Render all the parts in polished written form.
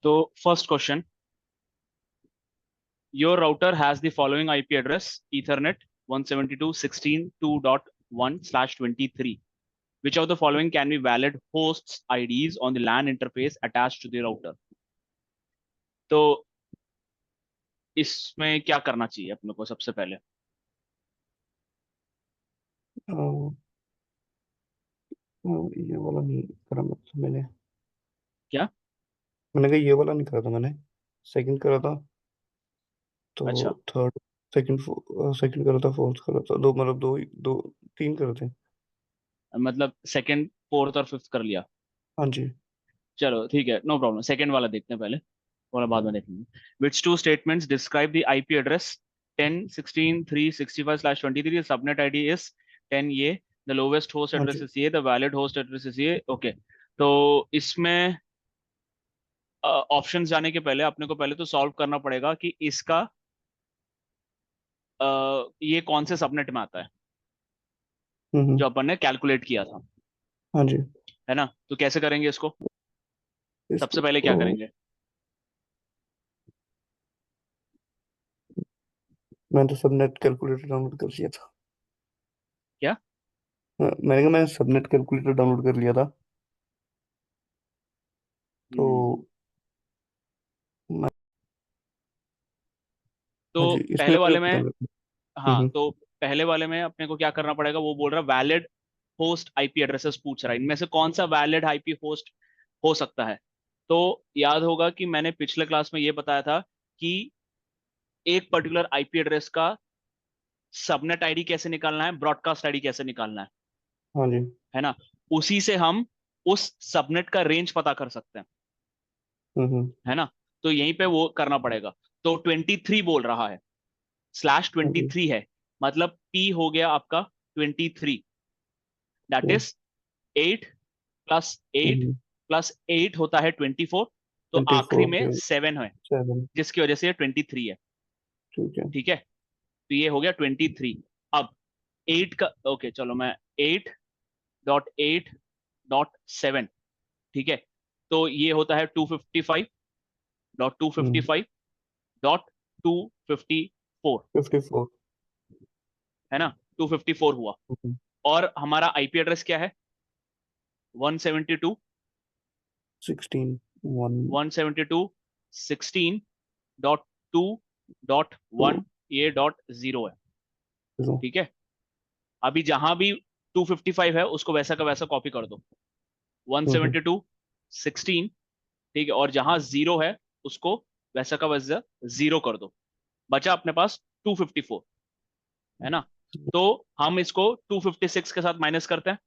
तो first question, your router has the following IP address Ethernet 172.16.2.1/23. Which of the following can be valid hosts IDs on the LAN interface attached to the router? तो इसमें क्या करना चाहिए अपने को सबसे पहले? अ, ये वाला नहीं करा मतलब मैंने क्या? मैंने कहा ये वाला नहीं करा था मैंने। सेकंड करा था। तो अच्छा, थर्ड सेकंड सेकंड करा था, फोर्थ करा था, दो मतलब दो दो तीन करे थे। मतलब सेकंड फोर्थ और फिफ्थ कर लिया। हाँ जी। चलो ठीक है, नो प्रॉब्लम, सेकंड वाला देखते हैं पहले, वाला बाद में देखेंगे। Which two statements describe the IP address 10.16.365/23? Subnet ID is 10 ये, द लोवेस्ट होस्ट हाँ एड्रेस जी। इज ये, the valid host address is ये। ओके, तो इसमें ऑप्शंस जाने के पहले अपने को पहले तो सॉल्व करना पड़ेगा कि इसका ये कौन से सबनेट में आता है हम्म। जो अपन ने कैलकुलेट किया था, हाँ जी। है ना? तो कैसे करेंगे इसको? सबसे इसको पहले क्या करेंगे? मैंने तो सबनेट कैलकुलेटर डाउनलोड कर लिया था। क्या? हाँ, मैंने कहा मैंने सबनेट कैलकुलेटर डाउनलोड कर लिया था। तो हम्म, मैं हाँ तो जी, इसमें पहले मुझे वाले पता में, नहीं। हाँ, हम्म। तो पहले वाले में अपने को क्या करना पड़ेगा, वो बोल रहा है वैलिड होस्ट आईपी एड्रेसेस पूछ रहा है, इनमें से कौन सा वैलिड आईपी होस्ट हो सकता है? तो याद होगा कि मैंने पिछले क्लास में ये बताया था कि एक पर्टिकुलर आईपी एड्रेस का सबनेट आईडी कैसे निकालना है, ब्रॉडकास्ट आईडी कैसे निकालना हाँ जी। है ना? उसी से हम उस सबनेट का रेंज पता कर सकते हैं, हम्म। है ना? तो यहीं पे वो करना पड़ेगा। तो 23 बोल रहा है, स्लैश हाँ ट्वेंटी जी। थ्री है, मतलब पी हो गया आपका 23, दैट ओके। इज 8 + 8 हम्म। + 8 होता है 24। तो ट्वेंटी आखिरी फोर में के 7 है, सेवन जिसकी वजह से ये 23 है। ठीक है। ठीक है, तो ये हो गया 23। अब 8 का, ओके चलो मैं 8.8.7, ठीक है, तो ये होता है 255.255.254, 54। है ना? 254 हुआ। और हमारा आईपी एड्रेस क्या है? 172, 16 1 2 172.16.2.1, ये .0 है। 0। ठीक है, अभी जहां भी 255 है उसको वैसा का वैसा कॉपी कर दो, हम्म। 172.16, ठीक है, और जहां 0 है उसको वैसा का वैसा 0 कर दो। बचा अपने पास 254, है ना? तो हम इसको 256 के साथ माइनस करते हैं,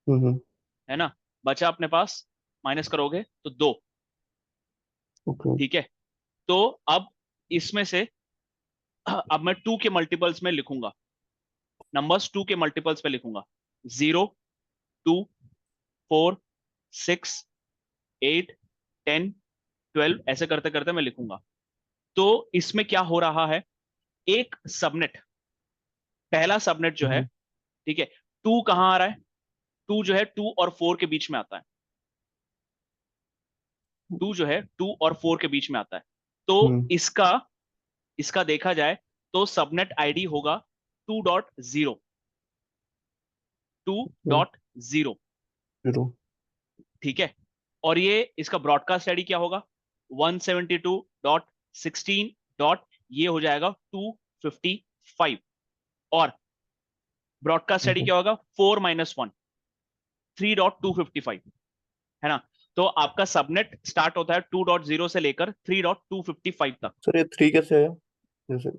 हम्म। है ना? बचा अपने पास, माइनस करोगे तो 2। ओके। ठीक है, तो अब इसमें से अब मैं 2 के मल्टीपल्स में लिखूंगा, नंबर्स 2 के मल्टीपल्स पे लिखूंगा। 0, 2, 4, 6, 8, 10, 12, ऐसे करते करते मैं लिखूंगा। तो इसमें क्या हो रहा है, एक सबनेट, पहला सबनेट जो है, हम्म। ठीक है, 2 कहां आ रहा है? 2 जो है 2 और 4 के बीच में आता है। 2 जो है 2 और 4 के बीच में आता है। तो हम्म। इसका इसका देखा जाए तो सबनेट आईडी होगा 2.0, 2.0। 0। ठीक है, और ये इसका ब्रॉडकास्ट आईडी क्या होगा? 172.16 डॉट, ये हो जाएगा 255। और ब्रॉडकास्ट आईडी क्या होगा? 4 - 1, 3.255, है ना? तो आपका सबनेट स्टार्ट होता है 2.0 से लेकर 3.255 तक। सर ये 3 कैसे आया जैसे?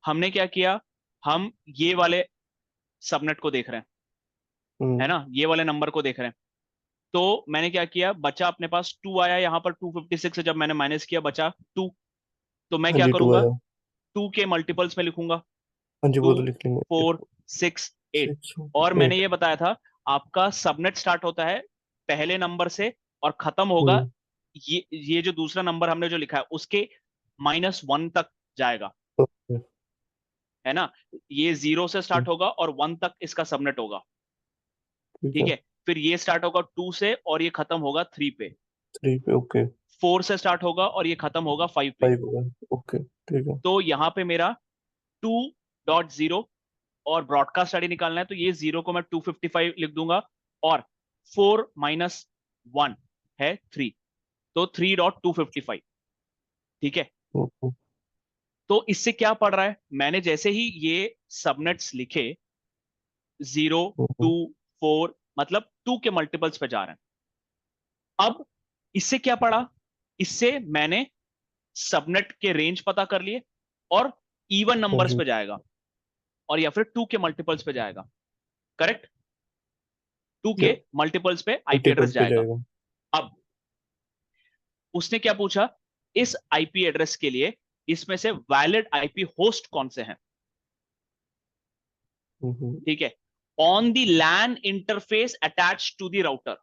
हमने क्या किया, हम ये वाले सबनेट को देख रहे हैं, है हम्म। ना, ये वाले नंबर को देख रहे हैं। तो मैंने क्या किया, बचा अपने पास 2 आया, यहां पर 256 से जब मैंने माइनस किया बचा 2। तो मैं हाँ क्या जी, 2 करूंगा, आया। 2 के मल्टीपल्स में लिखूंगा, हाँ जी, टू वो तो लिख लेंगे। 4 6 8। 6 और मैंने 8। ये बताया था, आपका सबनेट स्टार्ट होता है पहले नंबर से और खत्म होगा, हम्म। ये जो दूसरा नंबर हमने जो लिखा है उसके -1 तक जाएगा, ओके। है ना? ये 0 से स्टार्ट होगा और 1 तक इसका सबनेट होगा। ठीक ठीक है। है, फिर ये स्टार्ट होगा 2 से और ये खत्म होगा 3 पे। 3 पे, ओके। 4 से स्टार्ट होगा और ये खत्म होगा 5 पे। 5 होगा, ओके, ठीक है। तो यहाँ पे मेरा 2.0 और ब्रॉडकास्ट आईडी निकालना है, तो ये जीरो को मैं 255 लिख दूंगा, और 4 - 1 है 3, तो 3.255। ठीक है, ओके। तो इससे क्या पड़ रहा है, मैंने जैसे ही ये सबनेट्स लिखे, 0, 2, 4, मतलब 2 के मल्टीपल्स पे जा रहे हैं। अब इससे क्या पड़ा, इससे मैंने सबनेट के रेंज पता कर लिए, और इवन हाँ नंबर्स जी। पे जाएगा, और या फिर 2 के मल्टीपल्स पे जाएगा। करेक्ट, 2 या के मल्टीपल्स पे आईपी एड्रेस मल्टीपल्स पे जाएगा। जाएगा। अब उसने क्या पूछा, इस आईपी एड्रेस के लिए इसमें से वैलिड आईपी होस्ट कौन से हैं। हम्म। ठीक है, on the LAN interface attach to the router.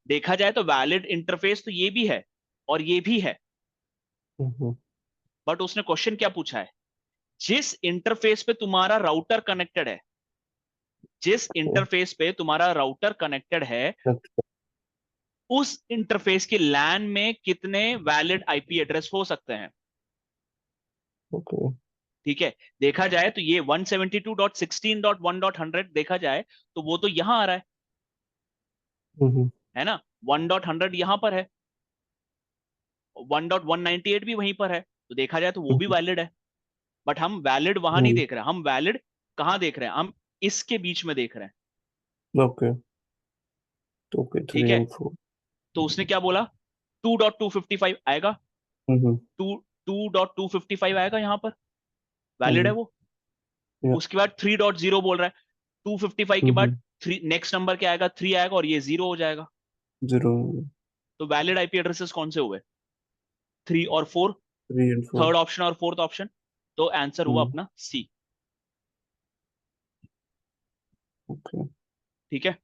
देखा जाए तो वैलिड इंटरफेस तो ये भी है और ये भी है, हम्म। बट उसने क्वेश्चन क्या पूछा है, जिस इंटरफेस पे तुम्हारा राउटर कनेक्टेड है, जिस ओके। इंटरफेस पे तुम्हारा राउटर कनेक्टेड है, अच्छा। उस इंटरफेस के लैन में कितने वैलिड आईपी एड्रेस हो सकते हैं। ओके। ठीक है, देखा जाए तो ये 172.16.1.100 देखा जाए तो वो तो यहां आ रहा हम्म। है ना, 1.100 यहां पर है, 1.198 भी वहीं पर है, तो देखा जाए तो वो भी हम्म। वैलिड है। बट हम वैलिड वहां नहीं हम्म, देख रहे हैं, हम वैलिड कहाँ देख रहे हैं, हम इसके बीच में देख रहे हैं। ओके। तो ओके, ठीक 3 है, एंड 4। तो उसने क्या बोला, 2.255 आएगा, हम्म। 2.255 आएगा यहां पर, हाँ वैलिड है जी। वो। या। उसके बाद 3.0 बोल रहा है, 255 के बाद हम्म। थ्री, नेक्स्ट नंबर क्या आएगा, 3 आएगा, और ये 0 हो जाएगा। 0। तो वैलिड आईपी एड्रेसेस कौन से हुए, 3 और 4, 3 एंड 4। थर्ड ऑप्शन और फोर्थ ऑप्शन। तो आंसर हुआ हम्म। अपना सी। ओके। ठीक है,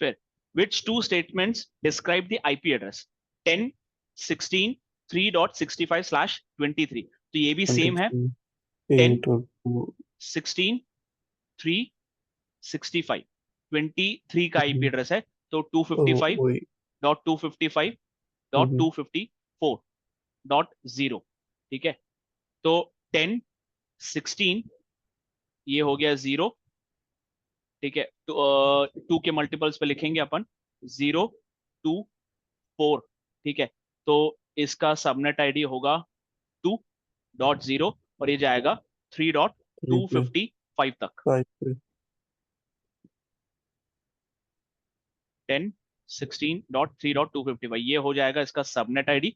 फिर which two statements describe the IP address 10, 16, 3.65/23। तो ये भी सेम है, 23 10, 8 और 2। 16, 3, 65, 23 का आईपी एड्रेस है, तो टू फिफ्टी ओह, फाइव वही। Dot two fifty five dot hmm. 254.0। ठीक है, तो 10, 16 ये हो गया 0। ठीक है, तो 2 के मल्टीपल्स पे लिखेंगे अपन, 0, 2, 4। ठीक है, तो इसका सबनेट आईडी होगा 2.0, और ये जाएगा थ्री डॉट 3 टू पे, फिफ्टी फाइव तक। 5 पे। 10, 16.3.255 ये हो जाएगा इसका सबनेट आईडी,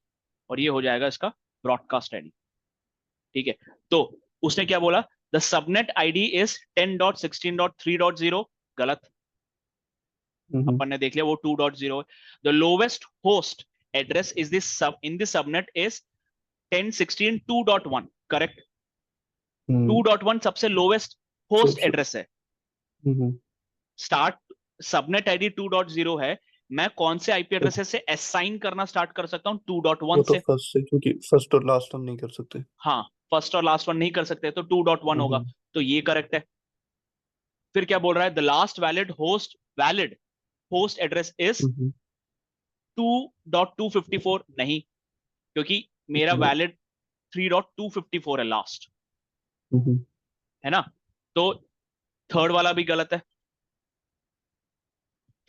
और ये हो जाएगा इसका ब्रॉडकास्ट आईडी। ठीक है, तो उसने क्या बोला, द सबनेट आईडी इज 10.16.3.0, गलत। हम्म। अपन ने देख लिया वो 2.0। The lowest host address is this sub in this subnet is 10.16.2.1, correct. Hmm. 2.1 सबसे लोवेस्ट होस्ट सबसे। एड्रेस है। हम्म। स्टार्ट सबनेट आईडी 2.0 है, मैं कौन से आईपी तो एड्रेसेस से असाइन करना स्टार्ट कर सकता हूँ, टू डॉट वो वन तो से। फर्स्ट से, क्योंकि फर्स्ट और लास्ट हम नहीं कर सकते। हाँ, फर्स्ट और लास्ट वन नहीं कर सकते, तो 2.1 होगा, हम्म। तो ये करेक्ट है। फिर क्या बोल रहा है, the last valid host address is hmm. 2.254, नहीं, क्योंकि मेरा नो। वैलिड 3.254 है लास्ट, हम्म। है ना। तो थर्ड वाला भी गलत है,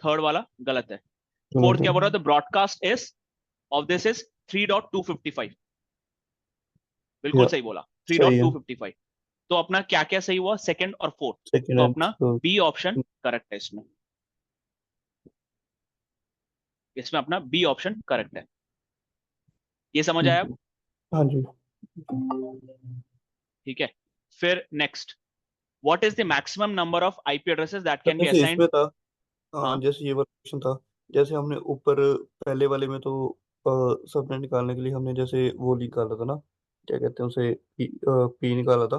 थर्ड वाला गलत है। फोर्थ क्या बोल रहा है, the broadcast is of this is 3.255, बिल्कुल या। सही बोला, थ्री सही डॉट है। टू फिफ्टी फाइव तो अपना क्या क्या सही हुआ, सेकंड और फोर्थ। सेकेंड तो एंड अपना थर्ड। बी ऑप्शन करेक्ट है इसमें, इसमें अपना बी ऑप्शन करेक्ट है। ये समझ आया अब? हाँ जी। ठीक है, फिर next, what is the maximum number of IP addresses that sir can be जैसे असाइंड। इसमें था, हाँ, हाँ, जैसे ये वाला क्वेश्चन था, जैसे हमने ऊपर पहले वाले में तो सबने निकालने के लिए हमने जैसे वो निकाला था ना, क्या कहते हैं उसे, पी निकाला था।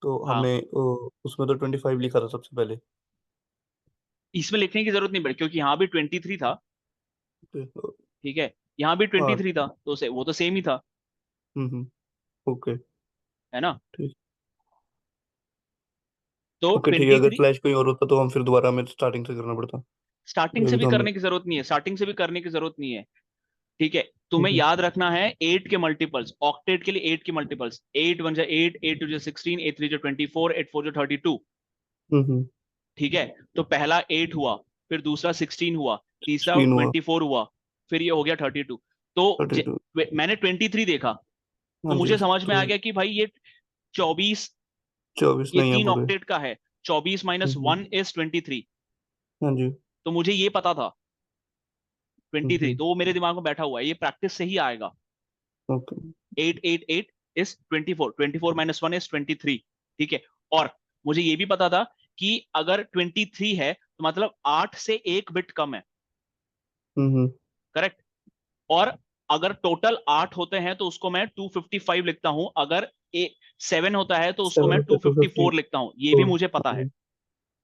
तो हाँ, हमने उसमें तो 25 लिखा था सबसे पहले। इसमें लिखने की जरूरत नहीं पड़ी क्योंकि यहाँ भी 23 था, ओके। ठीक है, यहाँ भी ट्वेंटी हाँ। थ्री था, तो वो तो सेम ही था, हम्म। ओके। है ना। ठीक। तो ओके ठीक है, ट्वेंटी अगर थ्री फ्लैश कोई और होता तो हम फिर दोबारा हमें स्टार्टिंग से करना पड़ता। स्टार्टिंग से अभी भी तो हमने। करने की जरूरत नहीं है, स्टार्टिंग से भी करने की जरूरत नहीं है, ठीक है। तुम्हें हम्म। याद रखना है 8 के मल्टीपल्स, ऑक्टेट के लिए 8 के मल्टीपल्स, 8 वन जा 8, 8 टू जा 16, 8 थ्री जा 24, 8 फोर जा 32, हम्म। ठीक है। तो पहला 8 हुआ, फिर दूसरा 16 हुआ, तीसरा स्क्रीन हुआ। 24 हुआ, फिर ये हो गया 32। तो 32। मैंने 23 देखा, तो हाँ जी। मुझे समझ में आ तो गया कि भाई ये 24, 24 ये नहीं है 3 पूरे। ऑक्टेट का है, 24 माइनस हम्म। 1 इज 23, हाँ जी। तो मुझे ये पता था 23, हम्म। तो वो मेरे दिमाग में बैठा हुआ है, ये प्रैक्टिस से ही आएगा। ओके। 8 8 8 इज 24, 24 - 1 इज 23, ठीक है। और मुझे ये भी पता था कि अगर 23 है तो मतलब 8 से एक बिट कम है, हम्म। करेक्ट। और अगर टोटल 8 होते हैं तो उसको मैं 255 लिखता हूं, अगर 7 होता है तो उसको 7 मैं होता टू है तो फिफ्टी 50। फोर लिखता हूं, ये भी फोर। मुझे पता है। हम्म।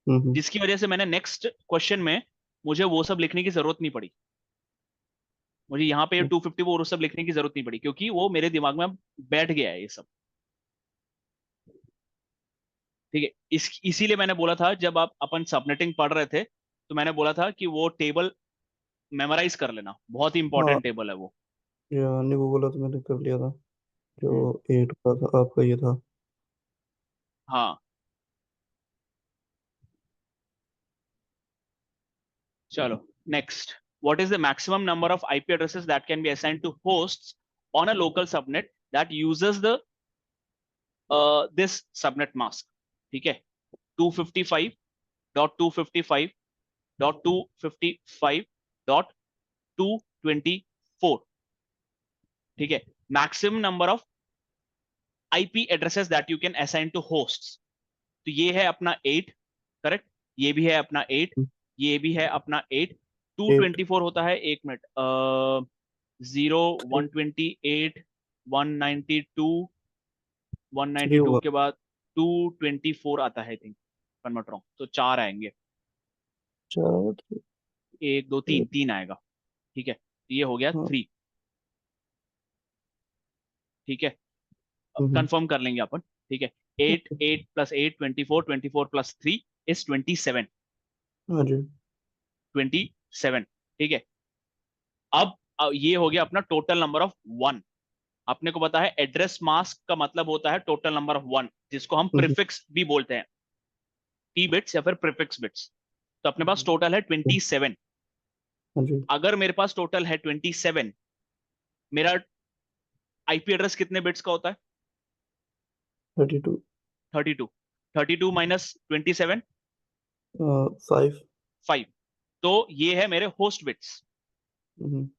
हम्म। जिसकी वजह से मैंने नेक्स्ट क्वेश्चन में मुझे वो सब लिखने की जरूरत नहीं पड़ी, मुझे यहाँ पे 254 वो सब लिखने की जरूरत नहीं पड़ी, क्योंकि वो मेरे दिमाग में अब बैठ गया है ये सब, ठीक है। इसीलिए मैंने बोला था जब आप अपन सबनेटिंग पढ़ रहे थे, तो मैंने बोला था कि वो टेबल मेमोराइज कर लेना, बहुत ही हाँ। इंपॉर्टेंट टेबल है वो। यार ने वो बोला तो मैंने कर लिया था। जो हम्म। 8 का था आपका ये था। हाँ, चलो next. What is the maximum number of IP addresses that can be assigned to hosts on a local subnet that uses the this subnet mask, ठीक है। 255.255.255.224, ठीक है। Maximum number of IP addresses that you can assign to hosts, तो ये है अपना 8, correct, ये भी है अपना 8, ये भी है अपना 8। टू 8। ट्वेंटी फोर होता है, एक मिनट, 0, 128, 192, 3 192 होगा। के बाद 224 आता है, आई थिंक, कन्वर्ट रॉन्ग, तो चार आएंगे, 4। एक दो तीन, तीन आएगा, ठीक है, तो ये हो गया हाँ। 3, ठीक है। हम्म। कंफर्म कर लेंगे अपन, ठीक है। 8 ओके। 8 प्लस 8 24, 24 प्लस 3 इज 27, हाँ जी। 27, ठीक है। अब ये हो गया अपना टोटल नंबर ऑफ वन। अपने को पता है एड्रेस मास्क का मतलब होता है टोटल नंबर ऑफ वन, जिसको हम हम्म। प्रीफिक्स भी बोलते हैं, टी बिट्स या फिर प्रीफिक्स बिट्स। तो अपने पास टोटल है 27। हाँ जी। अगर मेरे पास टोटल है 27, मेरा आईपी एड्रेस कितने बिट्स का होता है? 32। 32, 32 माइनस 27, 5। 5, तो ये है मेरे होस्ट बिट्स। हम्म।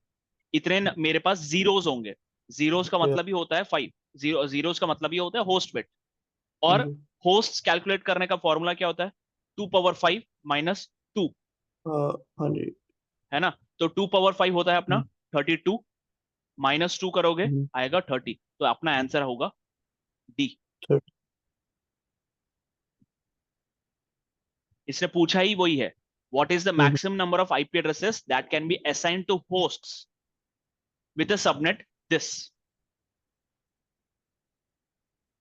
इतने मेरे पास जीरोस होंगे, जीरोस का या। मतलब ही होता है 5, जीरोस का मतलब ही होता है होस्ट बिट। हाँ और जी। होस्ट कैलकुलेट करने का फॉर्मूला क्या होता है? 2 पावर 5 माइनस 2, हाँ। हाँ जी। है ना। तो 2 पावर 5 होता है अपना हम्म। 32, माइनस 2 करोगे हम्म। आएगा 30, तो अपना आंसर होगा डी। 30। इसने पूछा ही वही है, what is the hmm. Maximum number of IP addresses that can be assigned to hosts with a subnet this.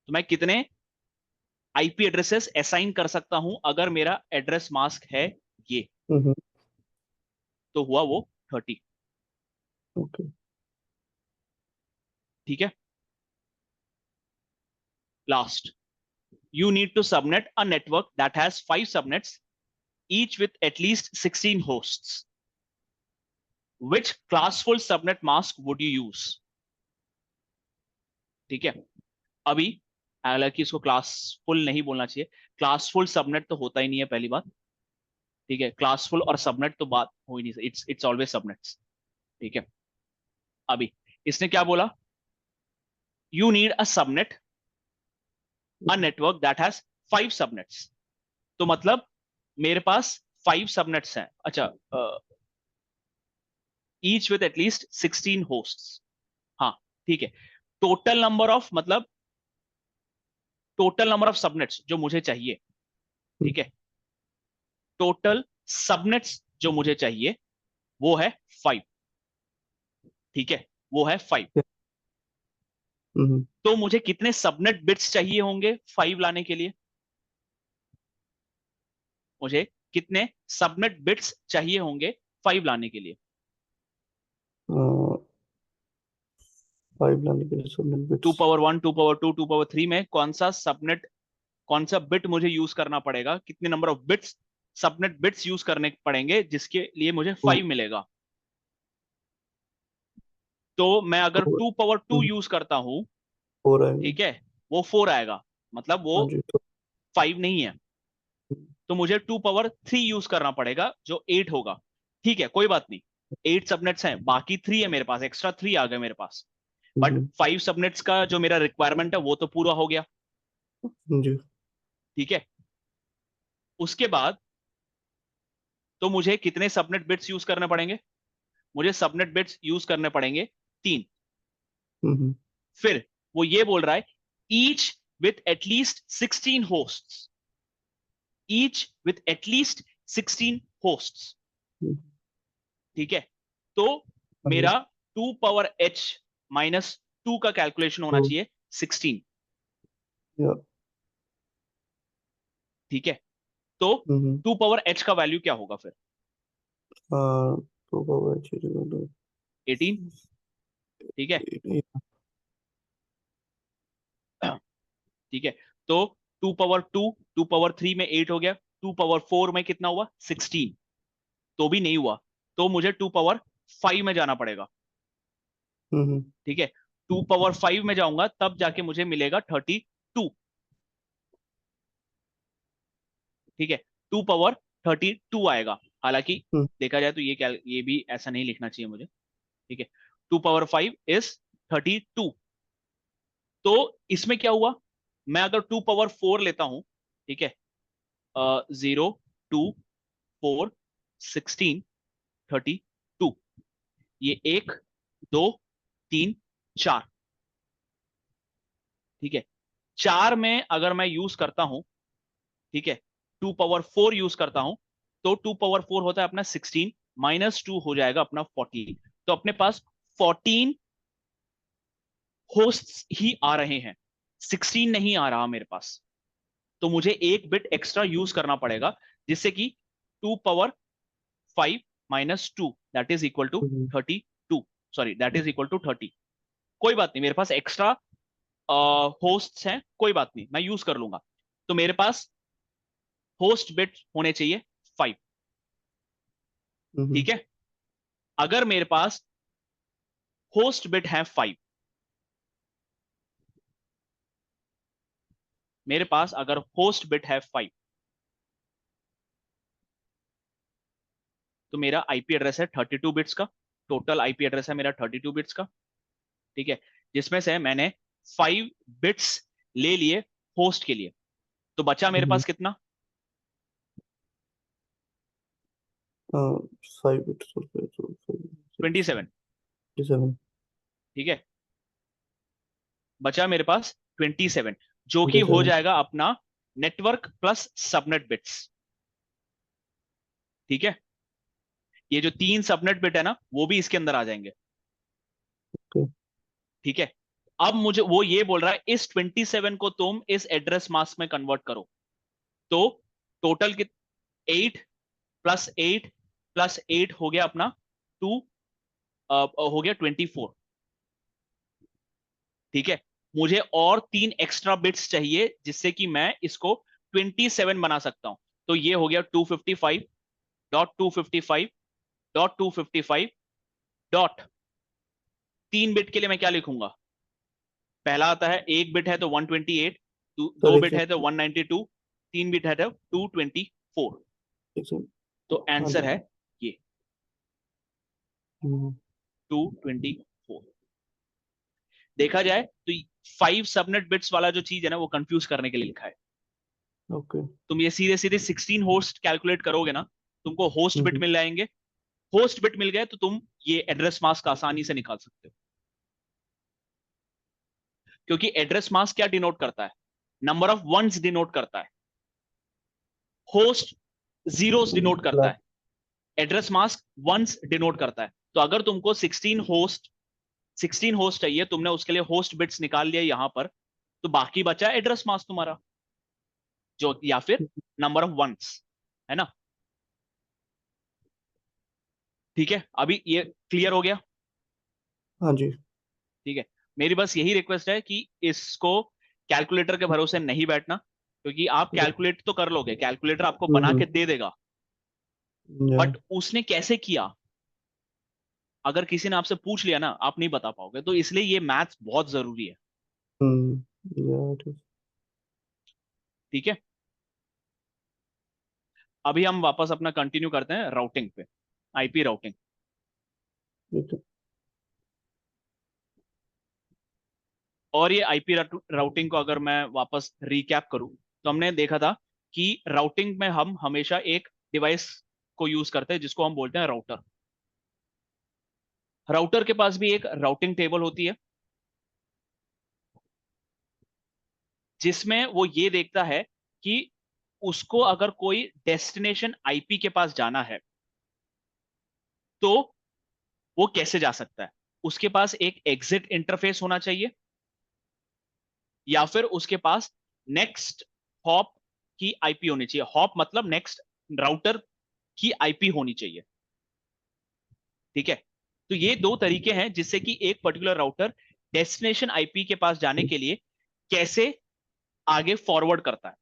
तो मैं कितने आईपी एड्रेसेस असाइन कर सकता हूं अगर मेरा एड्रेस मास्क है ये, हम्म। तो हुआ वो 30, ओके। ठीक है। Last, you need to subnet a network that has 5 subnets, each with at least 16 hosts. Which classful subnet mask would you use? ठीक है। अभी, हालांकि इसको क्लासफुल नहीं बोलना चाहिए, क्लासफुल सबनेट तो होता ही नहीं है पहली बात, ठीक है। क्लासफुल और सबनेट तो बात हो ही नहीं, इट्स ऑलवेज सबनेट्स, ठीक है। अभी इसने क्या बोला, you need a subnet, a network that has 5 subnets, तो मतलब मेरे पास 5 सबनेट्स हैं, अच्छा, ईच विद एटलीस्ट 16 होस्ट्स, हाँ, ठीक है। टोटल नंबर ऑफ, मतलब टोटल नंबर ऑफ सबनेट्स जो मुझे चाहिए, ठीक है, टोटल सबनेट्स जो मुझे चाहिए वो है 5। ठीक है, वो है 5। हम्म। तो मुझे कितने सबनेट बिट्स चाहिए होंगे 5 लाने के लिए? मुझे कितने सबनेट बिट्स चाहिए होंगे 5 लाने के लिए? 5 लाने के लिए subnet 2 bits. Power 1, 2 power 2, 2 power 3 में कौन सा बिट मुझे यूज करना पड़ेगा? कितने number of bits, subnet bits use करने पड़ेंगे जिसके लिए मुझे 5 मिलेगा? तो मैं अगर 2 पावर 2 यूज करता हूं, 4 आएंगे। ठीक है, वो 4 आएगा, मतलब वो हाँ जी तो 5 नहीं है। तो मुझे 2 पावर 3 यूज करना पड़ेगा जो 8 होगा। ठीक है, कोई बात नहीं, 8 सबनेट्स हैं, बाकी 3 है मेरे पास, एक्स्ट्रा 3 आ गए मेरे पास। बट हम्म, 5 सबनेट्स का जो मेरा रिक्वायरमेंट है वो तो पूरा हो गया। जी। ठीक है, उसके बाद तो मुझे कितने सबनेट बिट्स यूज करने पड़ेंगे? मुझे सबनेट बिट्स यूज करने पड़ेंगे 3। हम्म। फिर वो ये बोल रहा है each with at least 16 hosts, each with at least 16 hosts. Hmm, ठीक है, तो हाँ जी मेरा 2 पावर h माइनस 2 का कैलकुलेशन होना तो चाहिए 16। या ठीक है, तो हम्म। 2 पावर h का वैल्यू क्या होगा फिर? तो पावर अच्छी जगह 18। ठीक है। ठीक है, तो 2 पावर 2, 2 पावर 3 में 8 हो गया, 2 पावर 4 में कितना हुआ? 16। तो भी नहीं हुआ, तो मुझे 2 पावर 5 में जाना पड़ेगा। हम्म। ठीक है, 2 पावर 5 में जाऊंगा तब जाके मुझे मिलेगा 32। ठीक है, 2 पावर 32 आएगा। हालांकि हम्म, देखा जाए तो ये भी ऐसा नहीं लिखना चाहिए मुझे। ठीक है, 2 पावर 5 इज 32। तो इसमें क्या हुआ, मैं अगर 2 पावर 4 लेता हूं, ठीक है, 0, 2, 4, 16, 32, ये 1, 2, 3, 4। ठीक है, 4 में अगर मैं यूज करता हूं, ठीक है, 2 पावर 4 यूज करता हूं, तो 2 पावर 4 होता है अपना 16, -2 हो जाएगा अपना 14। तो अपने पास 14 होस्ट्स ही आ रहे हैं, 16 नहीं आ रहा मेरे पास। तो मुझे एक बिट एक्स्ट्रा यूज करना पड़ेगा, जिससे कि 2 power 5 -2 that is equal to hmm, 32। Sorry, that is equal to 30। कोई बात नहीं, मेरे पास एक्स्ट्रा होस्ट्स हैं, कोई बात नहीं, मैं यूज कर लूंगा। तो मेरे पास होस्ट बिट होने चाहिए 5। हम्म, ठीक है, अगर मेरे पास होस्ट बिट है 5, मेरे पास अगर होस्ट बिट है 5, तो मेरा आईपी एड्रेस है 32 बिट्स का। टोटल आईपी एड्रेस है मेरा 32 बिट्स का। ठीक है, जिसमें से मैंने 5 बिट्स ले लिए होस्ट के लिए, तो बचा मेरे हम्म। पास कितना? 5 बिट्स हो गए तो 27। 7। ठीक है, बचा मेरे पास 27, जो कि हो 27। जाएगा अपना नेटवर्क प्लस सबनेट बिट्स। ठीक है, ये जो 3 सबनेट बिट है ना, वो भी इसके अंदर आ जाएंगे। ओके। ठीक है, अब मुझे वो ये बोल रहा है इस 27 को तुम इस एड्रेस मास्क में कन्वर्ट करो। तो टोटल कित 8 + 8 + 8 हो गया अपना 2, हो गया 24। ठीक है, मुझे और 3 एक्स्ट्रा बिट्स चाहिए जिससे कि मैं इसको 27 बना सकता हूं। तो ये हो गया 255.255.255 डॉट 3 बिट के लिए मैं क्या लिखूंगा? पहला आता है, एक बिट है तो 128, सर दो एक बिट है तो सेकंड। 192, 3 बिट है तो 224। एक सेकंड। तो हाँ आंसर जी। है ये हम्म, 224। देखा जाए तो 5 सबनेट बिट्स वाला जो चीज है ना, वो कंफ्यूज करने के लिए लिखा है। ओके। तुम ये सीधे सीधे 16 होस्ट कैलकुलेट करोगे ना, तुमको होस्ट बिट हम्म, मिल जाएंगे। होस्ट बिट मिल गए तो तुम ये एड्रेस मास्क आसानी से निकाल सकते हो, क्योंकि एड्रेस मास्क क्या डिनोट करता है? नंबर ऑफ वंस डिनोट करता है। होस्ट जीरोस डिनोट करता है, एड्रेस मास्क वंस डिनोट करता है। तो अगर तुमको 16 होस्ट चाहिए, तुमने उसके लिए होस्ट बिट्स निकाल लिया यहां पर, तो बाकी बचा एड्रेस मास्क तुम्हारा, जो या फिर नंबर ऑफ वंस, है ना। ठीक है, अभी ये क्लियर हो गया। हाँ जी। ठीक है, मेरी बस यही रिक्वेस्ट है कि इसको कैलकुलेटर के भरोसे नहीं बैठना, क्योंकि आप कैलकुलेट तो कर लोगे, कैलकुलेटर आपको बना हम्म। के दे देगा, या। बट उसने कैसे किया, अगर किसी ने आपसे पूछ लिया ना, आप नहीं बता पाओगे। तो इसलिए ये मैथ्स बहुत जरूरी है। या ठीक। ठीक है, अभी हम वापस अपना कंटिन्यू करते हैं राउटिंग पे, आईपी राउटिंग। ठीक है। और ये आईपी राउटिंग को अगर मैं वापस रिकैप करूं, तो हमने देखा था कि राउटिंग में हम हमेशा एक डिवाइस को यूज करते हैं जिसको हम बोलते हैं राउटर। राउटर के पास भी एक राउटिंग टेबल होती है, जिसमें वो ये देखता है कि उसको अगर कोई डेस्टिनेशन आईपी के पास जाना है, तो वो कैसे जा सकता है। उसके पास एक एग्जिट इंटरफेस होना चाहिए, या फिर उसके पास नेक्स्ट हॉप की आईपी होनी चाहिए। हॉप मतलब नेक्स्ट राउटर की आईपी होनी चाहिए। ठीक है, तो ये दो तरीके हैं जिससे कि एक पर्टिकुलर राउटर डेस्टिनेशन आईपी के पास जाने के लिए कैसे आगे फॉरवर्ड करता है।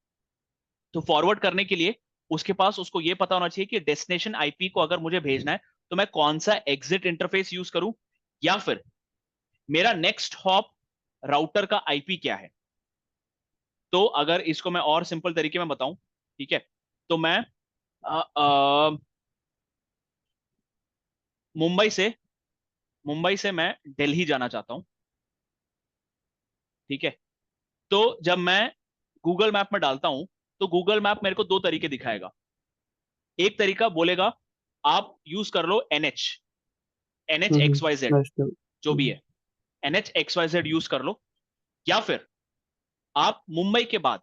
तो फॉरवर्ड करने के लिए उसके पास, उसको ये पता होना चाहिए कि डेस्टिनेशन आईपी को अगर मुझे भेजना है, तो मैं कौन सा एग्जिट इंटरफेस यूज करूं, या फिर मेरा नेक्स्ट हॉप राउटर का आईपी क्या है। तो अगर इसको मैं और सिंपल तरीके में बताऊं, ठीक है, तो मैं अ, अ, मुंबई से मुंबई से मैं दिल्ली जाना चाहता हूं। ठीक है, तो जब मैं गूगल मैप में डालता हूं, तो गूगल मैप मेरे को दो तरीके दिखाएगा। एक तरीका बोलेगा आप यूज कर लो NH, NH X Y Z, national. जो भी है, NH X Y Z use कर लो। या फिर आप मुंबई के बाद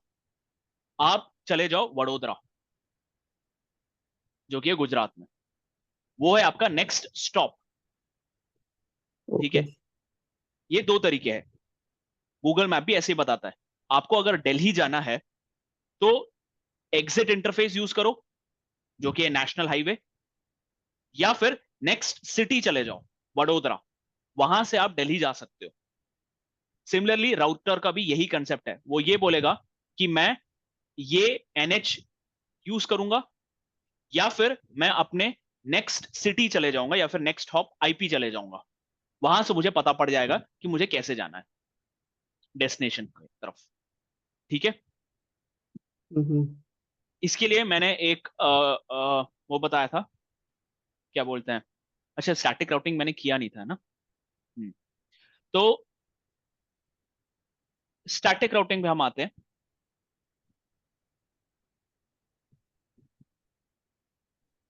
आप चले जाओ वडोदरा, जो कि है गुजरात में, वो है आपका नेक्स्ट स्टॉप। ठीक ओके। है, ये दो तरीके हैं। गूगल मैप भी ऐसे ही बताता है। आपको अगर दिल्ली जाना है, तो एग्जिट इंटरफेस यूज करो, जो कि है नेशनल हाईवे, या फिर नेक्स्ट सिटी चले जाओ, वडोदरा, वहां से आप दिल्ली जा सकते हो। सिमिलरली राउटर का भी यही कंसेप्ट है, वो ये बोलेगा कि मैं ये एनएच यूज करूंगा, या फिर मैं अपने नेक्स्ट सिटी चले जाऊंगा, या फिर नेक्स्ट हॉप आईपी चले जाऊंगा। वहां से मुझे पता पड़ जाएगा कि मुझे कैसे जाना है डेस्टिनेशन की तरफ। ठीक है, हम्म। इसके लिए मैंने एक वो बताया था, क्या बोलते हैं, अच्छा स्टैटिक राउटिंग मैंने किया नहीं था ना। हम्म, तो स्टैटिक राउटिंग पे हम आते हैं।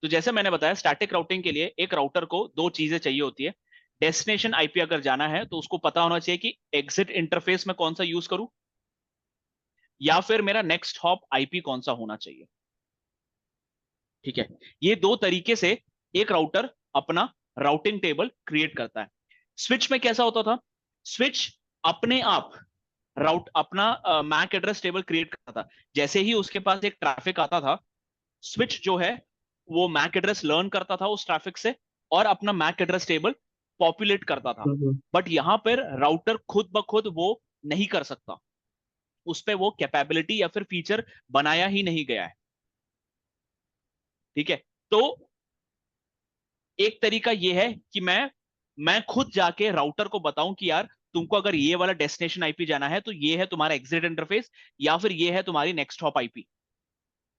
तो जैसे मैंने बताया, स्टैटिक राउटिंग के लिए एक राउटर को दो चीजें चाहिए होती है। डेस्टिनेशन आईपी अगर जाना है, तो उसको पता होना चाहिए कि एग्जिट इंटरफेस में कौन सा यूज करूं, या फिर मेरा नेक्स्ट हॉप आईपी कौन सा होना चाहिए। ठीक है, ये दो तरीके से एक राउटर अपना राउटिंग टेबल क्रिएट करता है। स्विच में कैसा होता था, स्विच अपने आप राउट अपना मैक एड्रेस टेबल क्रिएट करता था। जैसे ही उसके पास एक ट्रैफिक आता था, स्विच जो है वो मैक एड्रेस लर्न करता था उस ट्रैफिक से, और अपना मैक एड्रेस टेबल पॉपुलेट करता था। हम्म। बट यहां पर राउटर खुद ब खुद वो नहीं कर सकता, उस पर वो कैपेबिलिटी या फिर फीचर बनाया ही नहीं गया है। ठीक है, तो एक तरीका ये है कि मैं खुद जाके राउटर को बताऊं कि यार तुमको अगर ये वाला डेस्टिनेशन आईपी जाना है, तो ये है तुम्हारा एग्जिट इंटरफेस, या फिर ये है तुम्हारी नेक्स्ट हॉप आईपी।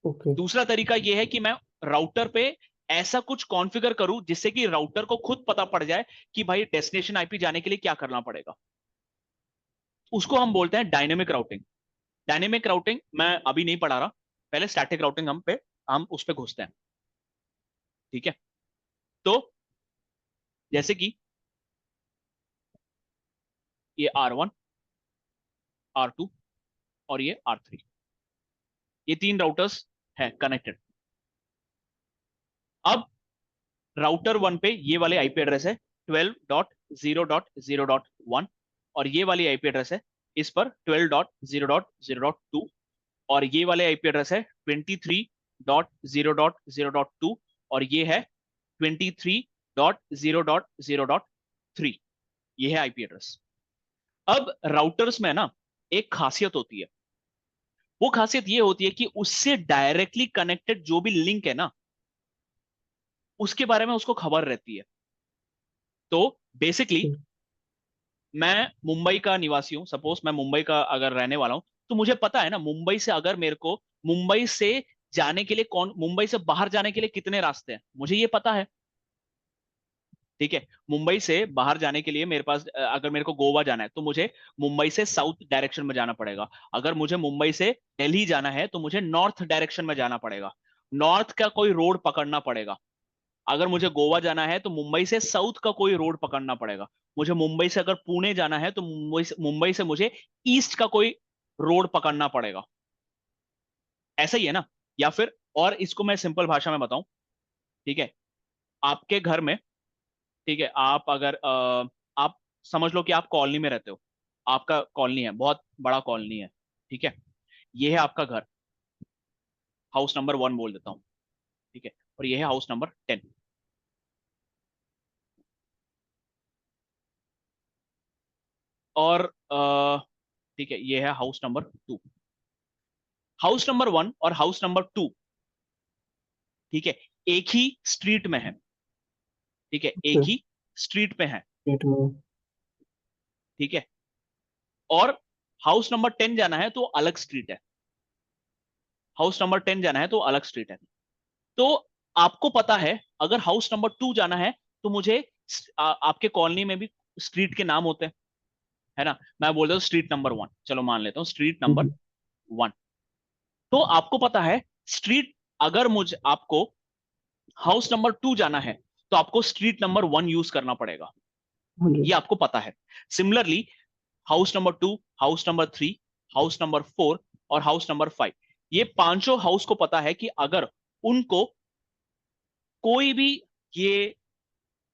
ओके। दूसरा तरीका यह है कि मैं राउटर पे ऐसा कुछ कॉन्फ़िगर करूं जिससे कि राउटर को खुद पता पड़ जाए कि भाई डेस्टिनेशन आईपी जाने के लिए क्या करना पड़ेगा। उसको हम बोलते हैं डायनेमिक राउटिंग। डायनेमिक राउटिंग मैं अभी नहीं पढ़ा रहा, पहले स्टैटिक राउटिंग हम उस पर घुसते हैं। ठीक है, तो जैसे कि ये R1, R2 और ये R3, ये तीन राउटर्स हैं कनेक्टेड। अब राउटर 1 पे ये वाले आईपी एड्रेस है 12.0.0.1 और ये वाली आईपी एड्रेस है इस पर 12.0.0.2 और ये वाले आईपी एड्रेस है 23.0.0.2 और ये है 23.0.0.3। ये है आईपी एड्रेस। अब राउटर्स में ना एक खासियत होती है, वो खासियत ये होती है कि उससे डायरेक्टली कनेक्टेड जो भी लिंक है ना उसके बारे में उसको खबर रहती है। तो बेसिकली मैं मुंबई का निवासी हूं, सपोज मैं मुंबई का अगर रहने वाला हूं, तो मुझे पता है ना मुंबई से अगर मेरे को मुंबई से जाने के लिए कौन, मुंबई से बाहर जाने के लिए कितने रास्ते हैं मुझे ये पता है। ठीक है, मुंबई से बाहर जाने के लिए मेरे पास अगर मेरे को गोवा जाना है तो मुझे मुंबई से साउथ डायरेक्शन में जाना पड़ेगा। अगर मुझे मुंबई से दिल्ली जाना है तो मुझे नॉर्थ डायरेक्शन में जाना पड़ेगा, नॉर्थ का कोई रोड पकड़ना पड़ेगा। अगर मुझे गोवा जाना है तो मुंबई से साउथ का कोई रोड पकड़ना पड़ेगा। मुझे मुंबई से अगर पुणे जाना है तो मुंबई से मुझे ईस्ट का कोई रोड पकड़ना पड़ेगा। ऐसा ही है ना। या फिर और इसको मैं सिंपल भाषा में बताऊं, ठीक है, आपके घर में, ठीक है, आप अगर आप समझ लो कि आप कॉलोनी में रहते हो, आपका कॉलोनी है, बहुत बड़ा कॉलोनी है, ठीक है, ये है आपका घर, हाउस नंबर 1 बोल देता हूँ, ठीक है, और ये है हाउस नंबर 10। और ठीक है, ये है हाउस नंबर 2। हाउस नंबर 1 और हाउस नंबर 2, ठीक है, एक ही स्ट्रीट में है, ठीक है, एक ही स्ट्रीट पे है, पेट में। ठीक है, और हाउस नंबर 10 जाना है तो अलग स्ट्रीट है, हाउस नंबर 10 जाना है तो अलग स्ट्रीट है। तो आपको पता है अगर हाउस नंबर 2 जाना है तो मुझे आपके कॉलोनी में भी स्ट्रीट के नाम होते हैं, है ना। मैं बोल रहा हूँ स्ट्रीट नंबर 1, चलो मान लेता हूँ स्ट्रीट नंबर 1। तो आपको पता है स्ट्रीट, अगर मुझे आपको हाउस नंबर 2 जाना है तो आपको स्ट्रीट नंबर 1 यूज करना पड़ेगा, हाँ जी। ये आपको पता है। Similarly house number 2, house number 3, house number 4 और हाउस नंबर 5, ये पांचों हाउस को पता है कि अगर उनको कोई भी ये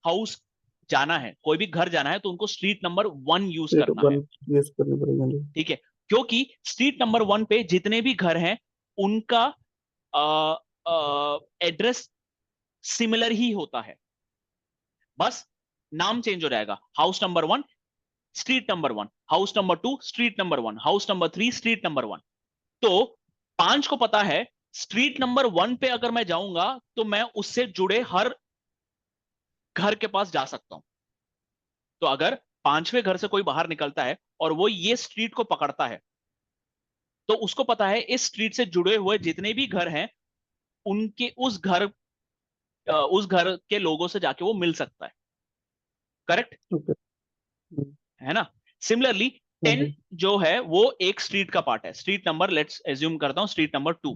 हाउस जाना है, कोई भी घर जाना है तो उनको स्ट्रीट नंबर 1 यूज पेट करना है। वन गेस करनी पड़ेगी, हाँ जी। ठीक है, क्योंकि स्ट्रीट नंबर 1 पे जितने भी घर हैं उनका एड्रेस सिमिलर ही होता है, बस नाम चेंज हो जाएगा। House number 1 street number 1, house number 2 street number 1, house number 3 street number 1। तो 5 को पता है स्ट्रीट नंबर 1 पे अगर मैं जाऊंगा तो मैं उससे जुड़े हर घर के पास जा सकता हूं। तो अगर पांचवें घर से कोई बाहर निकलता है और वो ये स्ट्रीट को पकड़ता है तो उसको पता है इस स्ट्रीट से जुड़े हुए जितने भी घर हैं उनके उस घर के लोगों से जाके वो मिल सकता है। Correct, okay. है ना। सिमिलरली हाँ 10 जी। जो है वो एक स्ट्रीट का पार्ट है, स्ट्रीट नंबर लेट्स एज्यूम करता हूं स्ट्रीट नंबर 2।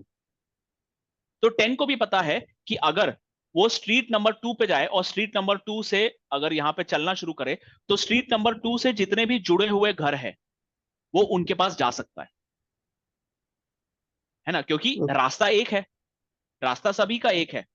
तो 10 को भी पता है कि अगर वो स्ट्रीट नंबर 2 पे जाए और स्ट्रीट नंबर 2 से अगर यहां पे चलना शुरू करे तो स्ट्रीट नंबर 2 से जितने भी जुड़े हुए घर हैं वो उनके पास जा सकता है ना, क्योंकि ओके। रास्ता एक है, रास्ता सभी का एक है।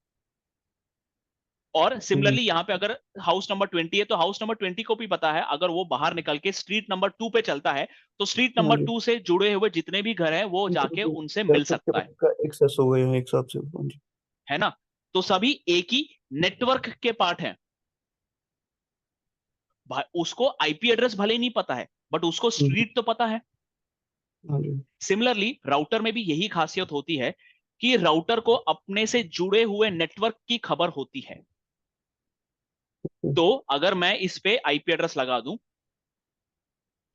और सिमिलरली यहाँ पे अगर हाउस नंबर 20 है तो हाउस नंबर 20 को भी पता है अगर वो बाहर निकल के स्ट्रीट नंबर 2 पे चलता है तो स्ट्रीट हाँ नंबर जी। 2 से जुड़े हुए जितने भी घर हैं वो मतलब जाके कि उनसे कह मिल सकते सकता हैं का एक्सेस हो गए हैं एक हिसाब से, हाँ जी। है ना। तो सभी एक ही नेटवर्क के पार्ट हैं। उसको आईपी एड्रेस भले ही नहीं पता है बट उसको हम्म, स्ट्रीट तो पता है। हाँ जी। सिमिलरली राउटर में भी यही खासियत होती है कि राउटर को अपने से जुड़े हुए नेटवर्क की खबर होती है। तो अगर मैं इस पे आईपी एड्रेस लगा दूं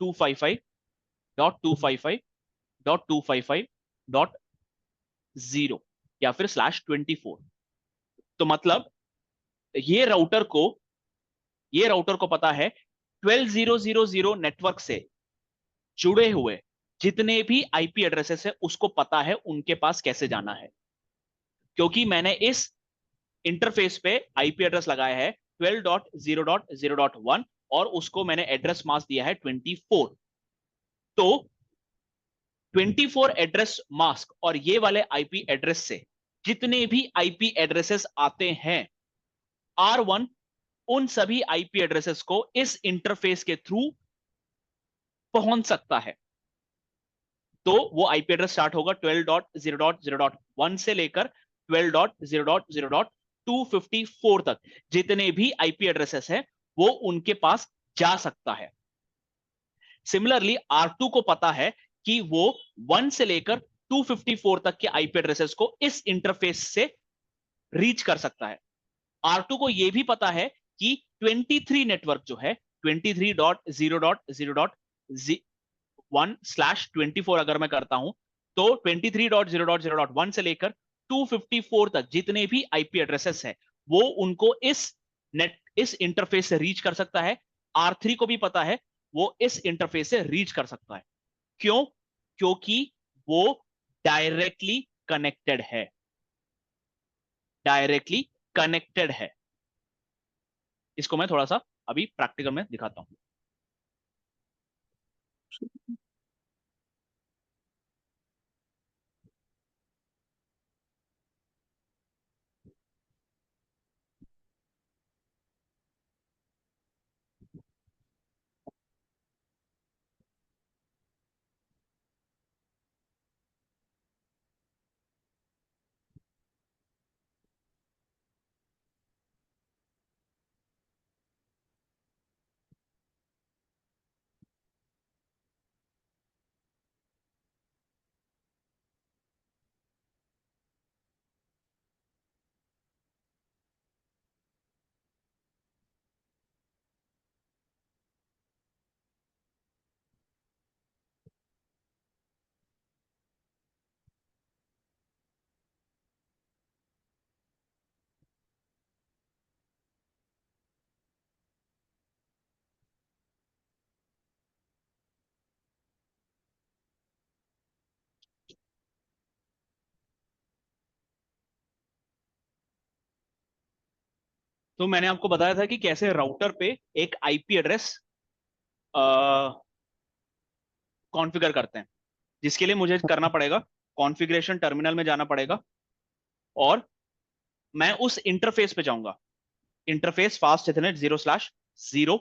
255.255.255.0 या फिर /24, तो मतलब ये राउटर को ये राउटर को पता है 12000 नेटवर्क से जुड़े हुए जितने भी आईपी एड्रेसेस है उसको पता है उनके पास कैसे जाना है, क्योंकि मैंने इस इंटरफेस पे आईपी एड्रेस लगाया है 12.0.0.1 और उसको मैंने एड्रेस मास्क दिया है 24। तो 24 एड्रेस मास्क और ये वाले आईपी एड्रेस से जितने भी आईपी एड्रेसेस आते हैं, R1 उन सभी आईपी एड्रेसेस को इस इंटरफेस के थ्रू पहुंच सकता है। तो वो आईपी एड्रेस स्टार्ट होगा 12.0.0.1 से लेकर 12.0.0.254 तक। जितने भी आईपी एड्रेसेस हैं वो उनके पास जा सकता है। सिमिलरली R2 को पता है कि वो 1 से लेकर 254 तक के आईपी एड्रेसेस को इस इंटरफेस से रीच कर सकता है। R2 को यह भी पता है कि 23 नेटवर्क जो है 23.0.0.1/24 अगर मैं करता हूं तो 23.0.0.1 से लेकर 254 तक जितने भी आईपी एड्रेसेस है वो उनको इस इंटरफेस से रीच कर सकता है। R3 को भी पता है वो इस इंटरफेस से रीच कर सकता है। क्यों? क्योंकि वो डायरेक्टली कनेक्टेड है। डायरेक्टली कनेक्टेड है। इसको मैं थोड़ा सा अभी प्रैक्टिकल में दिखाता हूं। तो मैंने आपको बताया था कि कैसे राउटर पे एक आईपी एड्रेस कॉन्फ़िगर करते हैं, जिसके लिए मुझे करना पड़ेगा कॉन्फ़िगरेशन टर्मिनल में जाना पड़ेगा और मैं उस इंटरफेस पे जाऊंगा। इंटरफेस फास्ट इथरनेट 0/0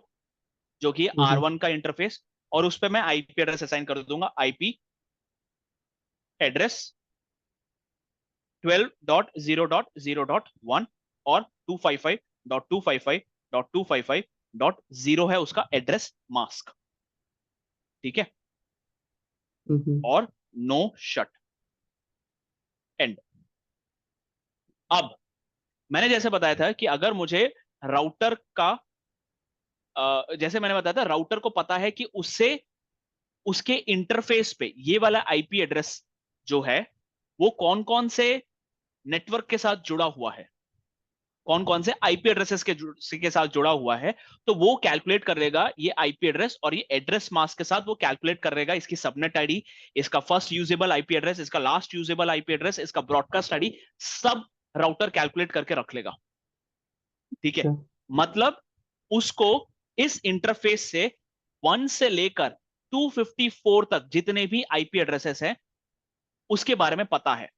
जो कि हम्म। R1 का इंटरफेस, और उस पे मैं आईपी एड्रेस असाइन कर दूंगा। आईपी एड्रेस 12.0.0.1 और 255.255.255.0 है उसका एड्रेस मास्क। ठीक है। हम्म। और नो शट एंड। अब मैंने जैसे बताया था कि अगर मुझे राउटर का जैसे मैंने बताया था राउटर को पता है कि उससे उसके इंटरफेस पे ये वाला आईपी एड्रेस जो है वो कौन कौन से नेटवर्क के साथ जुड़ा हुआ है, कौन कौन से आईपी एड्रेसेस के साथ जुड़ा हुआ है। तो वो कैलकुलेट कर लेगा ये आईपी एड्रेस और ये एड्रेस मास्क के साथ वो कैलकुलेट कर लेगा इसकी सबनेट आईडी, इसका फर्स्ट यूजेबल आईपी एड्रेस, इसका लास्ट यूजेबल आईपी एड्रेस, इसका ब्रॉडकास्ट आईडी, सब राउटर कैलकुलेट करके रख लेगा। ठीक है। अच्छा। मतलब उसको इस इंटरफेस से 1 से लेकर 254 तक जितने भी आईपी एड्रेसेस हैं उसके बारे में पता है।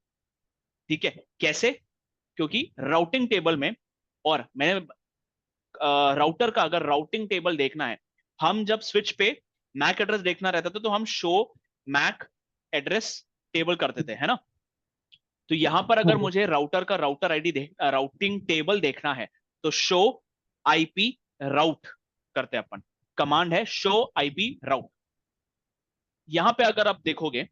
ठीक है। कैसे? क्योंकि राउटिंग टेबल में, और मैंने राउटर का अगर राउटिंग टेबल देखना है, हम जब स्विच पे मैक एड्रेस देखना रहता था तो हम शो मैक एड्रेस टेबल करते थे, है ना। तो यहां पर हाँ अगर जी। मुझे राउटर का राउटर आईडी राउटिंग टेबल देखना है तो शो आईपी राउट करते हैं अपन। कमांड है शो आईपी राउट। यहां पे अगर आप देखोगे,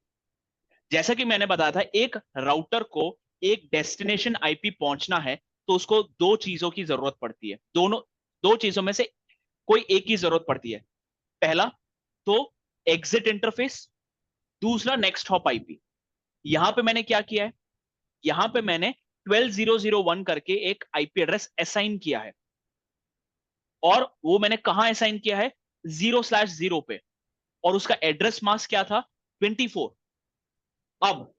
जैसा कि मैंने बताया था, एक राउटर को एक डेस्टिनेशन आईपी पहुंचना है तो उसको दो चीजों की जरूरत पड़ती है। दोनों दो चीजों में से कोई एक की जरूरत पड़ती है। पहला तो एग्जिट इंटरफेस, दूसरा नेक्स्ट हॉप आईपी। यहां पे मैंने क्या किया है, यहां पे मैंने 12001 करके एक आईपी एड्रेस असाइन किया है, और वो मैंने कहां असाइन किया है, 0/0 पे, और उसका एड्रेस मास्क क्या था, 24। अब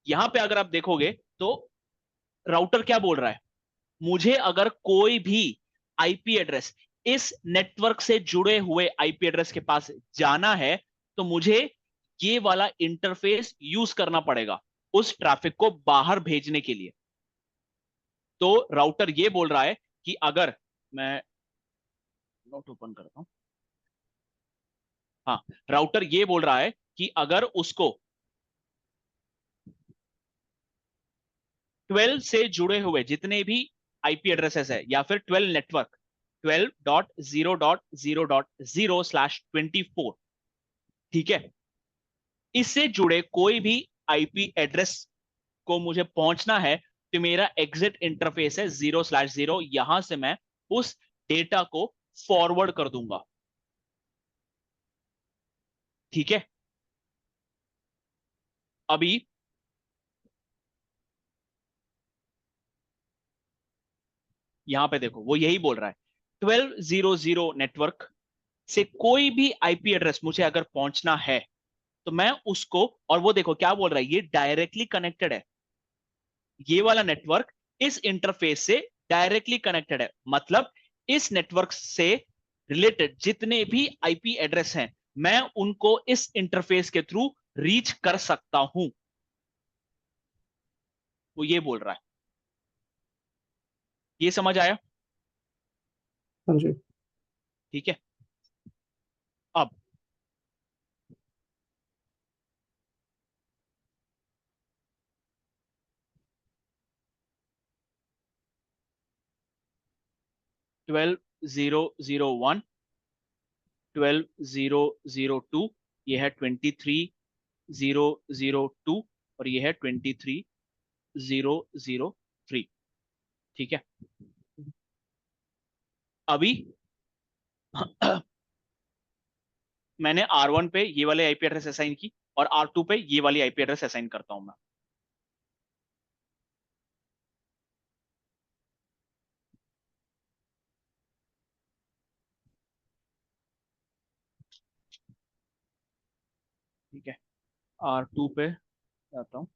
यहां पे अगर आप देखोगे तो राउटर क्या बोल रहा है, मुझे अगर कोई भी आईपी एड्रेस इस नेटवर्क से जुड़े हुए आईपी एड्रेस के पास जाना है तो मुझे ये वाला इंटरफेस यूज करना पड़ेगा उस ट्रैफिक को बाहर भेजने के लिए। तो राउटर ये बोल रहा है कि अगर मैं नोट ओपन करता हूं, हाँ, राउटर ये बोल रहा है कि अगर उसको 12 से जुड़े हुए जितने भी आईपी एड्रेसेस है या फिर 12 नेटवर्क 12.0.0.0/24, ठीक है, इससे जुड़े कोई भी आईपी एड्रेस को मुझे पहुंचना है तो मेरा एग्जिट इंटरफेस है 0/0, यहां से मैं उस डेटा को फॉरवर्ड कर दूंगा। ठीक है, अभी यहां पे देखो वो यही बोल रहा है 1200 नेटवर्क से कोई भी आईपी एड्रेस मुझे अगर पहुंचना है तो मैं उसको, और वो देखो क्या बोल रहा है, ये डायरेक्टली कनेक्टेड है, ये वाला नेटवर्क इस इंटरफेस से डायरेक्टली कनेक्टेड है, मतलब इस नेटवर्क से रिलेटेड जितने भी आईपी एड्रेस हैं मैं उनको इस इंटरफेस के थ्रू रीच कर सकता हूं, वो ये बोल रहा है। ये समझ आया? हाँ जी। ठीक है, अब 12.0.0.1, 12.0.0.2, ये है 23.0.0.2 और ये है 23.0.0.3। ठीक है, अभी मैंने R1 पे ये वाले आईपी एड्रेस असाइन की और R2 पे ये वाली आईपी एड्रेस असाइन करता हूं मैं। ठीक है, R2 पे जाता हूँ।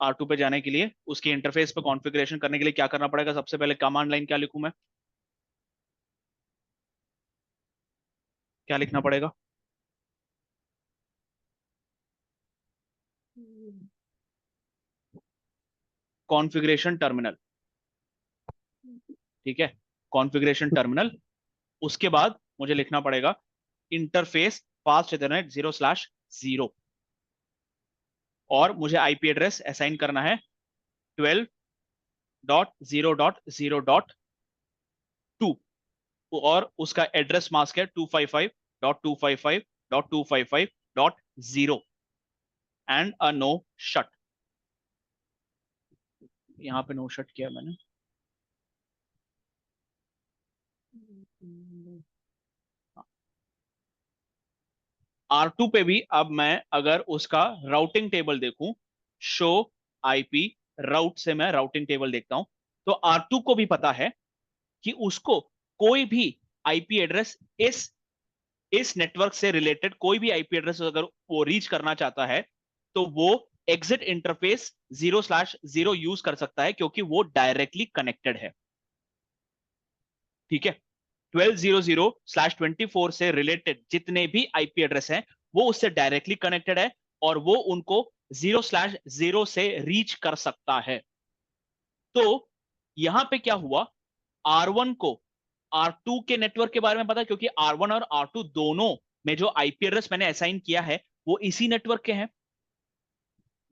R2 पे जाने के लिए उसके इंटरफेस पे कॉन्फ़िगरेशन करने के लिए क्या करना पड़ेगा? सबसे पहले कमांड लाइन क्या लिखूं मैं, क्या लिखना पड़ेगा? Configuration terminal. ठीक है, कॉन्फ़िगरेशन टर्मिनल। उसके बाद मुझे लिखना पड़ेगा इंटरफेस फास्ट इथरनेट 0/0, और मुझे आईपी एड्रेस असाइन करना है 12.0.0.2, और उसका एड्रेस मास्क है 255.255.255.0 एंड अ नो शट। यहाँ पे नो शट किया मैंने। R2 पे भी अब मैं अगर उसका राउटिंग टेबल देखूं, शो आईपी राउट से मैं राउटिंग टेबल देखता हूं, तो R2 को भी पता है कि उसको कोई भी आईपी एड्रेस इस नेटवर्क से रिलेटेड कोई भी आईपी एड्रेस अगर वो रीच करना चाहता है तो वो एग्जिट इंटरफेस 0/0 यूज कर सकता है क्योंकि वो डायरेक्टली कनेक्टेड है। ठीक है, 12.0.0/24 से रिलेटेड जितने भी आईपी एड्रेस हैं वो उससे डायरेक्टली कनेक्टेड है और वो उनको 0/0 से रीच कर सकता है। तो यहां पे क्या हुआ, R1 को R2 के नेटवर्क के बारे में पता है क्योंकि R1 और R2 दोनों में जो आईपी एड्रेस मैंने असाइन किया है वो इसी नेटवर्क के हैं।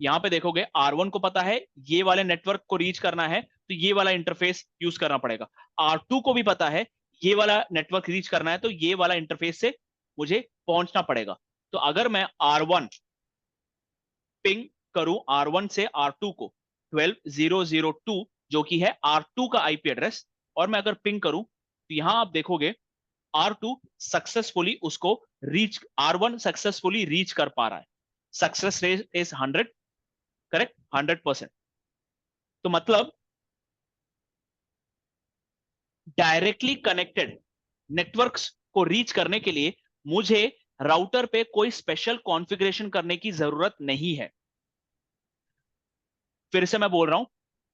यहां पे देखोगे R1 को पता है ये वाले नेटवर्क को रीच करना है तो ये वाला इंटरफेस यूज करना पड़ेगा। R2 को भी पता है ये वाला नेटवर्क रीच करना है तो ये वाला इंटरफेस से मुझे पहुंचना पड़ेगा। तो अगर मैं R1 पिंग करूं, R1 से R2 को 12.0.0.2 जो कि है R2 का आईपी एड्रेस, और मैं अगर पिंग करूं तो यहां आप देखोगे R2 सक्सेसफुली उसको रीच, R1 सक्सेसफुली रीच कर पा रहा है। Success rate is 100, correct, 100%। तो मतलब डायरेक्टली कनेक्टेड नेटवर्क्स को रीच करने के लिए मुझे राउटर पे कोई स्पेशल कॉन्फ़िगरेशन करने की जरूरत नहीं है। फिर से मैं बोल रहा हूं, हाँ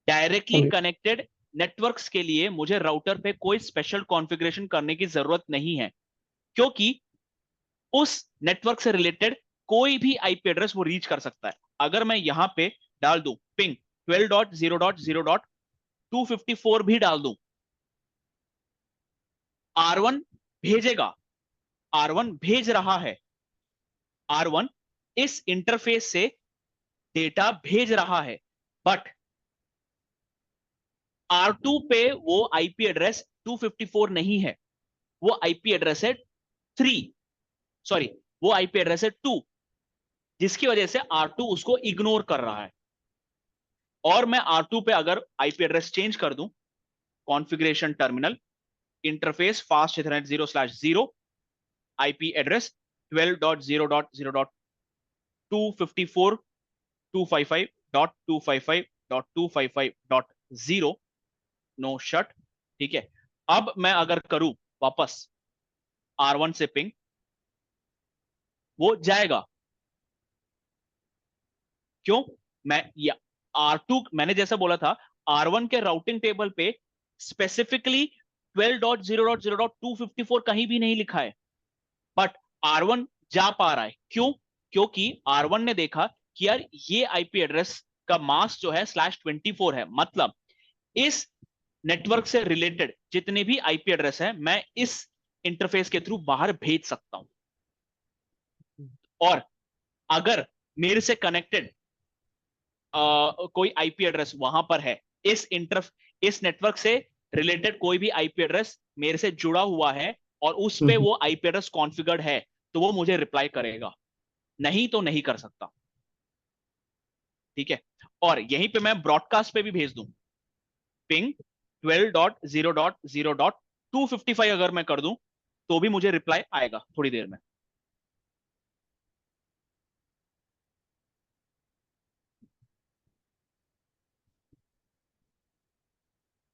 डायरेक्टली जी। कनेक्टेड नेटवर्क्स के लिए मुझे राउटर पे कोई स्पेशल कॉन्फ़िगरेशन करने की जरूरत नहीं है क्योंकि उस नेटवर्क से रिलेटेड कोई भी आईपी एड्रेस वो रीच कर सकता है। अगर मैं यहां पे डाल दूं पिंग 12.0.0.254 भी डाल दूं, R1 भेजेगा, R1 भेज रहा है, R1 इस इंटरफेस से डेटा भेज रहा है, बट R2 पे वो आईपी एड्रेस 254 नहीं है, वो आईपी एड्रेस है 3, सॉरी वो आईपी एड्रेस है 2, जिसकी वजह से R2 उसको इग्नोर कर रहा है। और मैं R2 पे अगर आईपी एड्रेस चेंज कर दूं, configuration terminal interface fast ethernet 0/0 IP address 12.0.0.254.255.255.255.0 no shut, ठीक है। अब मैं अगर करूं वापस R1 से पिंग, वो जाएगा, क्यों? मैं या R2 मैंने जैसा बोला था, R1 के राउटिंग टेबल पे स्पेसिफिकली 12.0.0.254 कहीं भी नहीं लिखा है, बट R1 जा पा रहा है, क्यों? क्योंकि R1 ने देखा कि यार ये आईपी एड्रेस का मास्क जो है /24 है, मतलब इस नेटवर्क से रिलेटेड जितने भी आईपी एड्रेस है मैं इस इंटरफेस के थ्रू बाहर भेज सकता हूं। और अगर मेरे से कनेक्टेड कोई आईपी एड्रेस वहां पर है, इस नेटवर्क से रिलेटेड कोई भी आईपी एड्रेस मेरे से जुड़ा हुआ है और उस पे वो आईपी एड्रेस कॉन्फ़िगर्ड है, तो वो मुझे रिप्लाई करेगा, नहीं तो नहीं कर सकता, ठीक है। और यहीं पे मैं ब्रॉडकास्ट पे भी भेज दूं, पिंग 12.0.0.255 अगर मैं कर दूं, तो भी मुझे रिप्लाई आएगा थोड़ी देर में।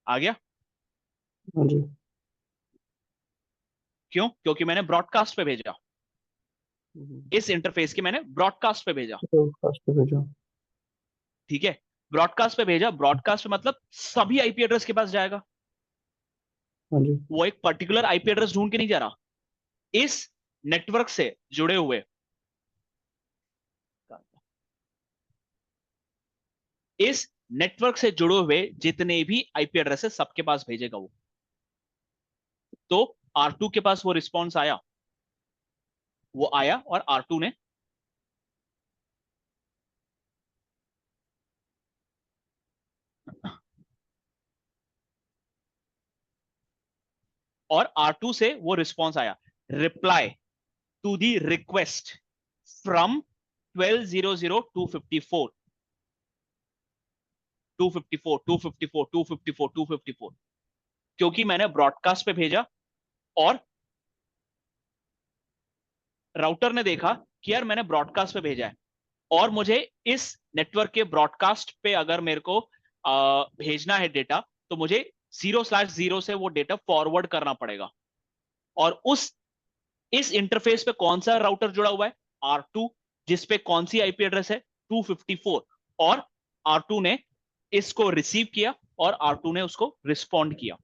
आ गया? हाँ जी। क्यों? क्योंकि मैंने ब्रॉडकास्ट पे भेजा, हम्म। इस इंटरफेस के मैंने ब्रॉडकास्ट पे भेजा, तो फास्ट पे भेजो। ठीक है। ब्रॉडकास्ट पे भेजा, ब्रॉडकास्ट पे मतलब सभी आईपी एड्रेस के पास जाएगा, हाँ जी। वो एक पर्टिकुलर आईपी एड्रेस ढूंढ के नहीं जा रहा, इस नेटवर्क से जुड़े हुए, इस नेटवर्क से जुड़े हुए जितने भी आईपी एड्रेस है सबके पास भेजेगा वो। तो R2 के पास वो रिस्पॉन्स आया, वो आया और R2 ने और R2 से वो रिस्पॉन्स आया, reply to the request from 12.0.0.254 254 254 254 254, क्योंकि मैंने ब्रॉडकास्ट पे भेजा और राउटर ने देखा कि यार मैंने ब्रॉडकास्ट पे भेजा है और मुझे इस नेटवर्क के ब्रॉडकास्ट पे अगर मेरे को भेजना है डेटा, तो मुझे 0/0 से वो डेटा फॉरवर्ड करना पड़ेगा। और उस इस इंटरफेस पे कौन सा राउटर जुड़ा हुआ है? R2, जिसपे कौन सी आईपी एड्रेस है? 254। और R2 ने इसको रिसीव किया और R2 ने उसको रिस्पॉन्ड किया।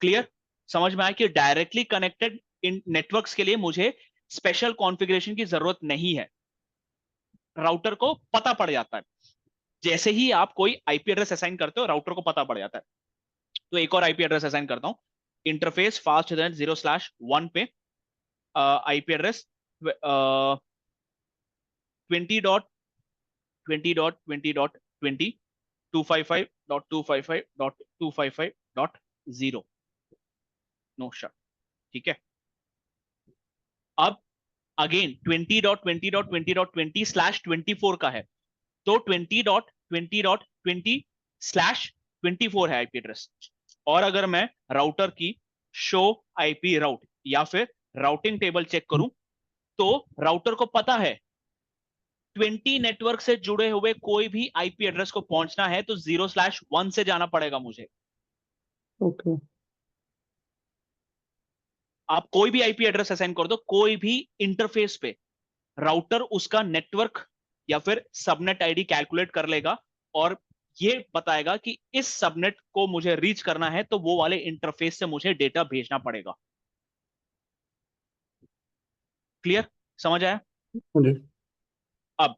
क्लियर? समझ में आया कि डायरेक्टली कनेक्टेड इन नेटवर्क्स के लिए मुझे स्पेशल कॉन्फ़िगरेशन की जरूरत नहीं है, राउटर को पता पड़ जाता है। जैसे ही आप कोई आईपी एड्रेस असाइन करते हो, राउटर को पता पड़ जाता है। तो एक और आईपी एड्रेस असाइन करता हूं, इंटरफेस फास्ट इथरनेट 0/1 पे आईपी एड्रेस 20.20.20.20 255.255.255.0 नो शट, ठीक है। अब अगेन 20.20.20.20/24 का है, तो 20.20.20/24 है आईपी एड्रेस। और अगर मैं राउटर की शो आईपी राउट या फिर राउटिंग टेबल चेक करूं, तो राउटर को पता है 20 नेटवर्क से जुड़े हुए कोई भी आईपी एड्रेस को पहुंचना है तो 0/1 से जाना पड़ेगा मुझे। ओके। आप कोई भी आईपी एड्रेस असाइन कर दो कोई भी इंटरफेस पे, राउटर उसका नेटवर्क या फिर सबनेट आईडी कैलकुलेट कर लेगा और ये बताएगा कि इस सबनेट को मुझे रीच करना है तो वो वाले इंटरफेस से मुझे डेटा भेजना पड़ेगा। क्लियर? समझ आया? हाँ जी। अब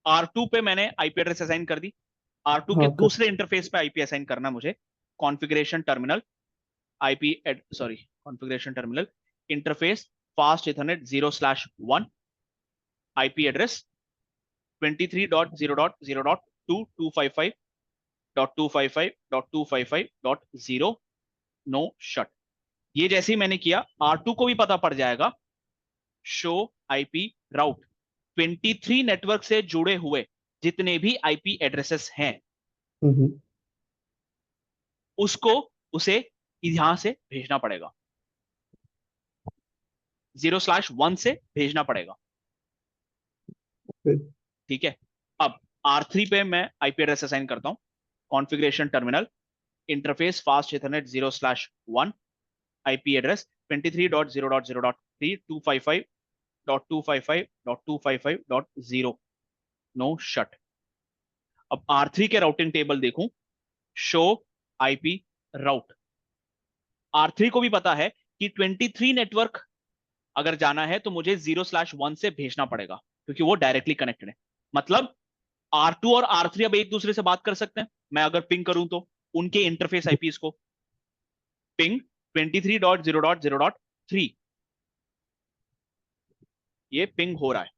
R2 पे मैंने आईपी एड्रेस असाइन कर दी, R2 के हाँ कर। दूसरे इंटरफेस पे आईपी असाइन करना मुझे, configuration terminal IP sorry configuration terminal interface fast ethernet 0/1 IP address 23.0.0.255.255.255.0 no shut. ये जैसे ही मैंने किया R2 को भी पता पड़ जाएगा शो आईपी राउट 23 नेटवर्क से जुड़े हुए जितने भी आईपी एड्रेसेस हैं हम्म। उसको उसे यहां से भेजना पड़ेगा, 0/1 से भेजना पड़ेगा। फिर। ठीक है। अब R3 पे मैं आईपी एड्रेस असाइन करता हूं, configuration terminal interface fast ethernet 0/1 IP address 23.0.0.3.255.255.255.0 no shut. अब R3 के राउटिंग टेबल देखूं, शो आईपी राउट। R3 को भी पता है कि 23 नेटवर्क अगर जाना है तो मुझे 0/1 से भेजना पड़ेगा, क्योंकि वो डायरेक्टली कनेक्टेड है। मतलब R2 और R3 अब एक दूसरे से बात कर सकते हैं। मैं अगर पिंग करूं तो उनके इंटरफेस आईपीस को पिंग 23.0.0.3 ये पिंग हो रहा है।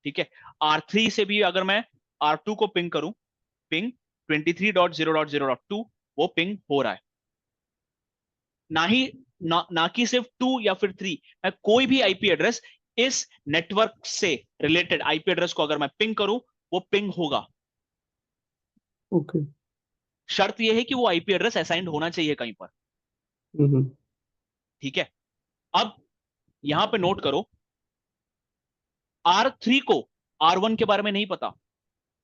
ठीक है। R3 से भी अगर मैं R2 को पिंग करूं, पिंग 23.0.0.2 वो पिंग हो रहा है। ना ही ना कि सिर्फ 2 या फिर 3, मैं कोई भी आईपी एड्रेस इस नेटवर्क से रिलेटेड आईपी एड्रेस को अगर मैं पिंग करूं वो पिंग होगा। ओके। शर्त यह है कि वो आईपी एड्रेस असाइंड होना चाहिए कहीं पर। हम्म। ठीक है। अब यहां पे नोट करो, R3 को R1 के बारे में नहीं पता।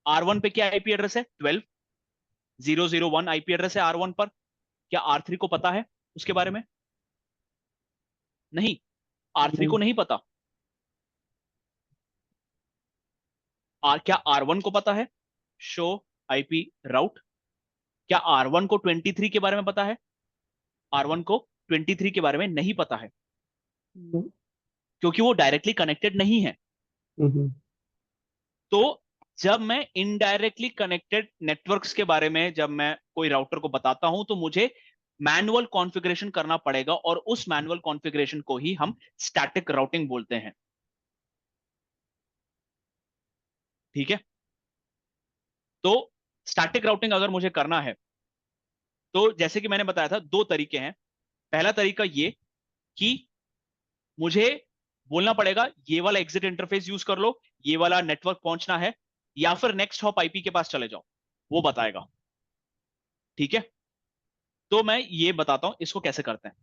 R1 पे क्या आईपी एड्रेस है? 12.0.0.1 आईपी एड्रेस है R1 पर। क्या R3 को पता है उसके बारे में? नहीं, R3 नहीं। को नहीं पता। क्या R1 को पता है? शो आईपी राउट। क्या R1 को 23 के बारे में पता है? R1 को 23 के बारे में नहीं पता है, नहीं। क्योंकि वो डायरेक्टली कनेक्टेड नहीं है। हम्म। तो जब मैं इनडायरेक्टली कनेक्टेड नेटवर्क्स के बारे में जब मैं कोई राउटर को बताता हूं तो मुझे मैनुअल कॉन्फ़िगरेशन करना पड़ेगा, और उस मैनुअल कॉन्फ़िगरेशन को ही हम स्टैटिक राउटिंग बोलते हैं। ठीक है। तो स्टैटिक राउटिंग अगर मुझे करना है तो जैसे कि मैंने बताया था, दो तरीके हैं। पहला तरीका ये कि मुझे बोलना पड़ेगा ये वाला एग्जिट इंटरफेस यूज कर लो, ये वाला नेटवर्क पहुंचना है, या फिर नेक्स्ट हॉप आईपी के पास चले जाओ, वो बताएगा। ठीक है। तो मैं ये बताता हूं इसको कैसे करते हैं।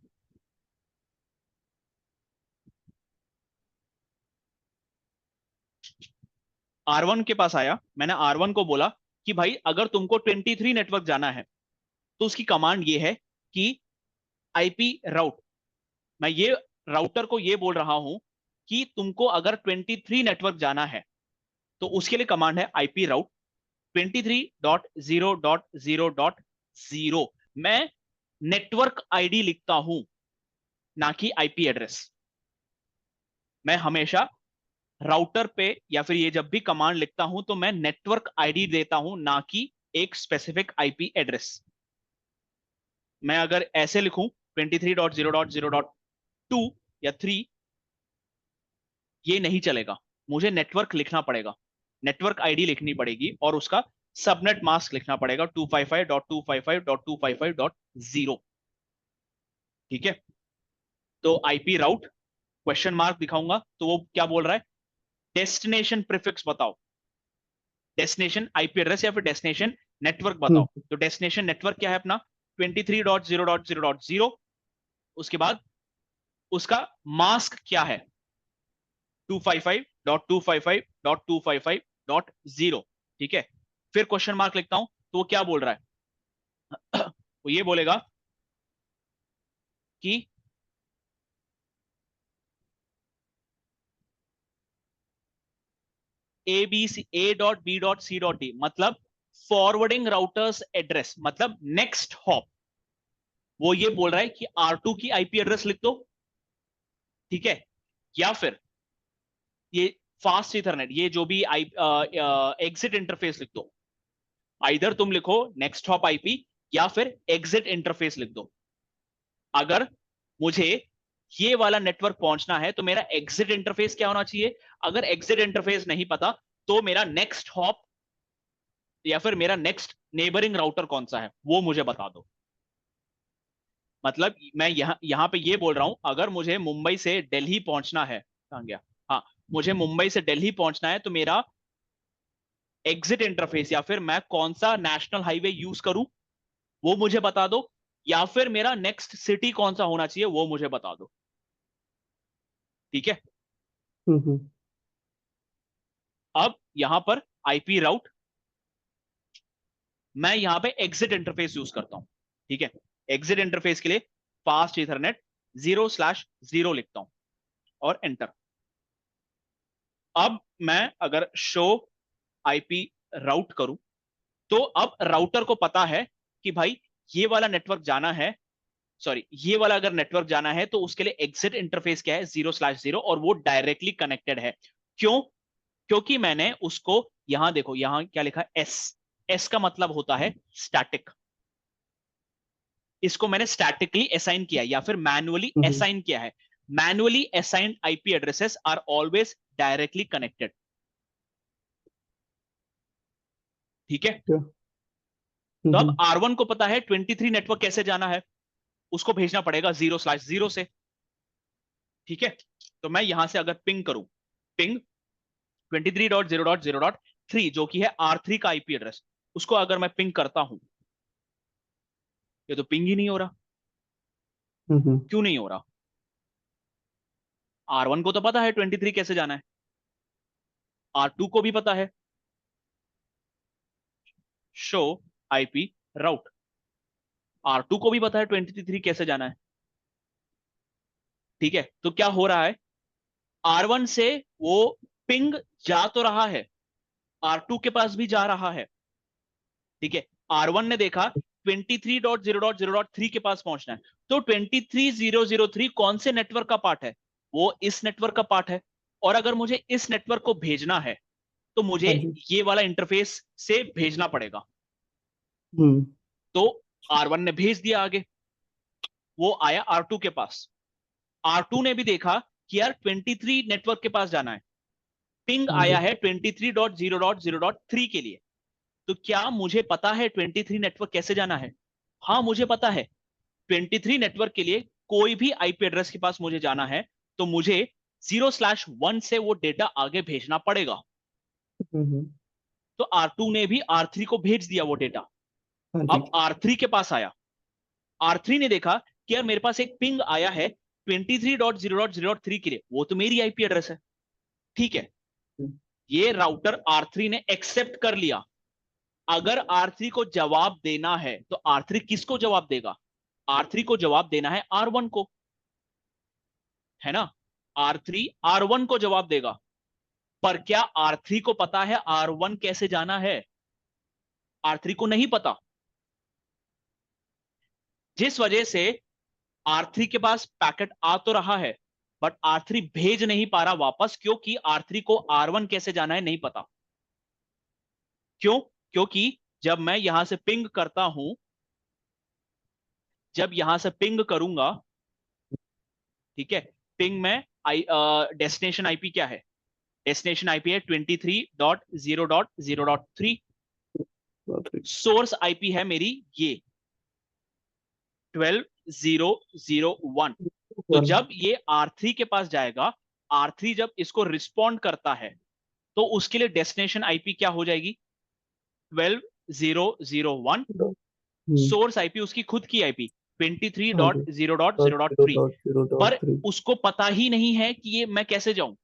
R1 के पास आया, मैंने R1 को बोला कि भाई अगर तुमको 23 नेटवर्क जाना है तो उसकी कमांड ये है कि आईपी राउट। मैं ये राउटर को ये बोल रहा हूं कि तुमको अगर 23 नेटवर्क जाना है तो उसके लिए कमांड है आईपी राउट 23.0.0.0। मैं नेटवर्क आईडी लिखता हूं, ना कि आईपी एड्रेस। मैं हमेशा राउटर पे या फिर ये जब भी कमांड लिखता हूं तो मैं नेटवर्क आईडी देता हूं, ना कि एक स्पेसिफिक आईपी एड्रेस। मैं अगर ऐसे लिखूं 23.0.0.2 या 3, ये नहीं चलेगा। मुझे नेटवर्क लिखना पड़ेगा, नेटवर्क आईडी लिखनी पड़ेगी, और उसका सबनेट मास्क लिखना पड़ेगा 255.255.255.0। ठीक है। तो आईपी राउट क्वेश्चन मार्क दिखाऊंगा तो वो क्या बोल रहा है, डेस्टिनेशन प्रीफिक्स बताओ। डेस्टिनेशन आईपी एड्रेस या फिर डेस्टिनेशन नेटवर्क बताओ। हम्म। तो डेस्टिनेशन नेटवर्क क्या है अपना? 23.0.0.0। उसके बाद उसका मास्क क्या है? 255.255.255.0। ठीक है। फिर क्वेश्चन मार्क लिखता हूं तो वो क्या बोल रहा है? वो ये बोलेगा कि A.B.C.A.B.C.D, मतलब फॉरवर्डिंग राउटर्स एड्रेस, मतलब नेक्स्ट हॉप। वो ये बोल रहा है कि R2 की आईपी एड्रेस लिख दो। ठीक है। या फिर ये फास्ट ईथरनेट, ये जो भी आई एग्जिट इंटरफेस लिख दो, आइदर तुम लिखो नेक्स्ट हॉप आईपी या फिर एग्जिट इंटरफेस लिख दो। अगर मुझे ये वाला नेटवर्क पहुंचना है तो मेरा एग्जिट इंटरफेस क्या होना चाहिए? अगर एग्जिट इंटरफेस नहीं पता तो मेरा नेक्स्ट हॉप या फिर मेरा नेक्स्ट नेबरिंग राउटर कौन सा है वो मुझे बता दो। मतलब मैं यहां पे ये बोल रहा हूं, अगर मुझे मुंबई से दिल्ली पहुंचना है, कहां गया, हाँ, मुझे मुंबई से दिल्ली पहुंचना है तो मेरा एग्जिट इंटरफेस या फिर मैं कौन सा नेशनल हाईवे यूज करूं वो मुझे बता दो, या फिर मेरा नेक्स्ट सिटी कौन सा होना चाहिए वो मुझे बता दो। ठीक है। हम्म। अब यहां पर आईपी राउट, मैं यहां पे एग्जिट इंटरफेस यूज करता हूं। ठीक है। एग्जिट इंटरफेस के लिए फास्ट इथरनेट 0/0 लिखता हूं और एंटर। अब मैं अगर शो आईपी राउट करूं तो अब राउटर को पता है कि भाई ये वाला नेटवर्क जाना है, सॉरी ये वाला अगर नेटवर्क जाना है तो उसके लिए एग्जिट इंटरफेस क्या है? 0/0, और वो डायरेक्टली कनेक्टेड है। क्यों? क्योंकि मैंने उसको, यहां देखो, यहां क्या लिखा है? एस। एस का मतलब होता है स्टैटिक। इसको मैंने स्टैटिकली असाइन किया या फिर मैनुअली हम्म। असाइन किया है। Manually assigned IP addresses are always directly connected. ठीक है। क्या? तो अब हम्म। R1 को पता है 23 नेटवर्क कैसे जाना है, उसको भेजना पड़ेगा 0/0 से। ठीक है। तो मैं यहां से अगर पिंग करूं, पिंग 23.0.0.3 जो कि है R3 का आईपी एड्रेस, उसको अगर मैं पिंग करता हूं, ये तो पिंग ही नहीं हो रहा। हम्म। क्यों नहीं हो रहा? R1 को तो पता है 23 कैसे जाना है, R2 को भी पता है। शो आईपी राउट, R2 को भी पता है 23 कैसे जाना है। ठीक है। तो क्या हो रहा है, R1 से वो पिंग जा तो रहा है, R2 के पास भी जा रहा है। ठीक है। R1 ने देखा 23.0.0.3 के पास पहुंचना है, तो 23.0.0.3 कौन से नेटवर्क का पार्ट है? वो इस नेटवर्क का पार्ट है। और अगर मुझे इस नेटवर्क को भेजना है तो मुझे हाँ जी। ये वाला इंटरफेस से भेजना पड़ेगा। हम्म। तो R1 ने भेज दिया आगे, वो आया R2 के पास। R2 ने भी देखा कि यार 23 नेटवर्क के पास जाना है, पिंग हाँ आया जी। है 23.0.0.3 के लिए। तो क्या मुझे पता है 23 नेटवर्क कैसे जाना है? हाँ मुझे पता है। 23 नेटवर्क के लिए कोई भी आईपी एड्रेस के पास मुझे जाना है तो मुझे 0/1 से वो डेटा आगे भेजना पड़ेगा। हम्म। तो R2 ने भी R3 को भेज दिया वो डेटा। हाँ जी। अब R3 के पास आया, R3 ने देखा कि यार मेरे पास एक पिंग आया है 23.0.0.3 के लिए, वो तो मेरी आईपी एड्रेस है। ठीक है। हम्म। ये राउटर R3 ने एक्सेप्ट कर लिया। अगर R3 को जवाब देना है तो R3 किसको जवाब देगा? R3 को जवाब देना है R1 को, है ना? R3 R1 को जवाब देगा। पर क्या R3 को पता है R1 कैसे जाना है? R3 को नहीं पता। जिस वजह से R3 के पास पैकेट आ तो रहा है बट R3 भेज नहीं पा रहा वापस, क्योंकि R3 को R1 कैसे जाना है नहीं पता। क्यों? क्योंकि जब मैं यहां से पिंग करता हूं, जब यहां से पिंग करूंगा, ठीक है, पिंग में आई डेस्टिनेशन आईपी क्या है? डेस्टिनेशन आईपी है 23.0.0.3। बात हुई। सोर्स आईपी है मेरी ये 12.0.0.1। तो वन। जब ये R3 के पास जाएगा, R3 जब इसको रिस्पॉन्ड करता है तो उसके लिए डेस्टिनेशन आईपी क्या हो जाएगी? 12.0.0.1। हम्म। सोर्स आईपी उसकी खुद की आईपी ट्वेंटी थ्री हाँ dot G. Zero dot dot zero dot zero three dot zero dot पर थ्री उसको पता ही नहीं है कि ये मैं कैसे जाऊं।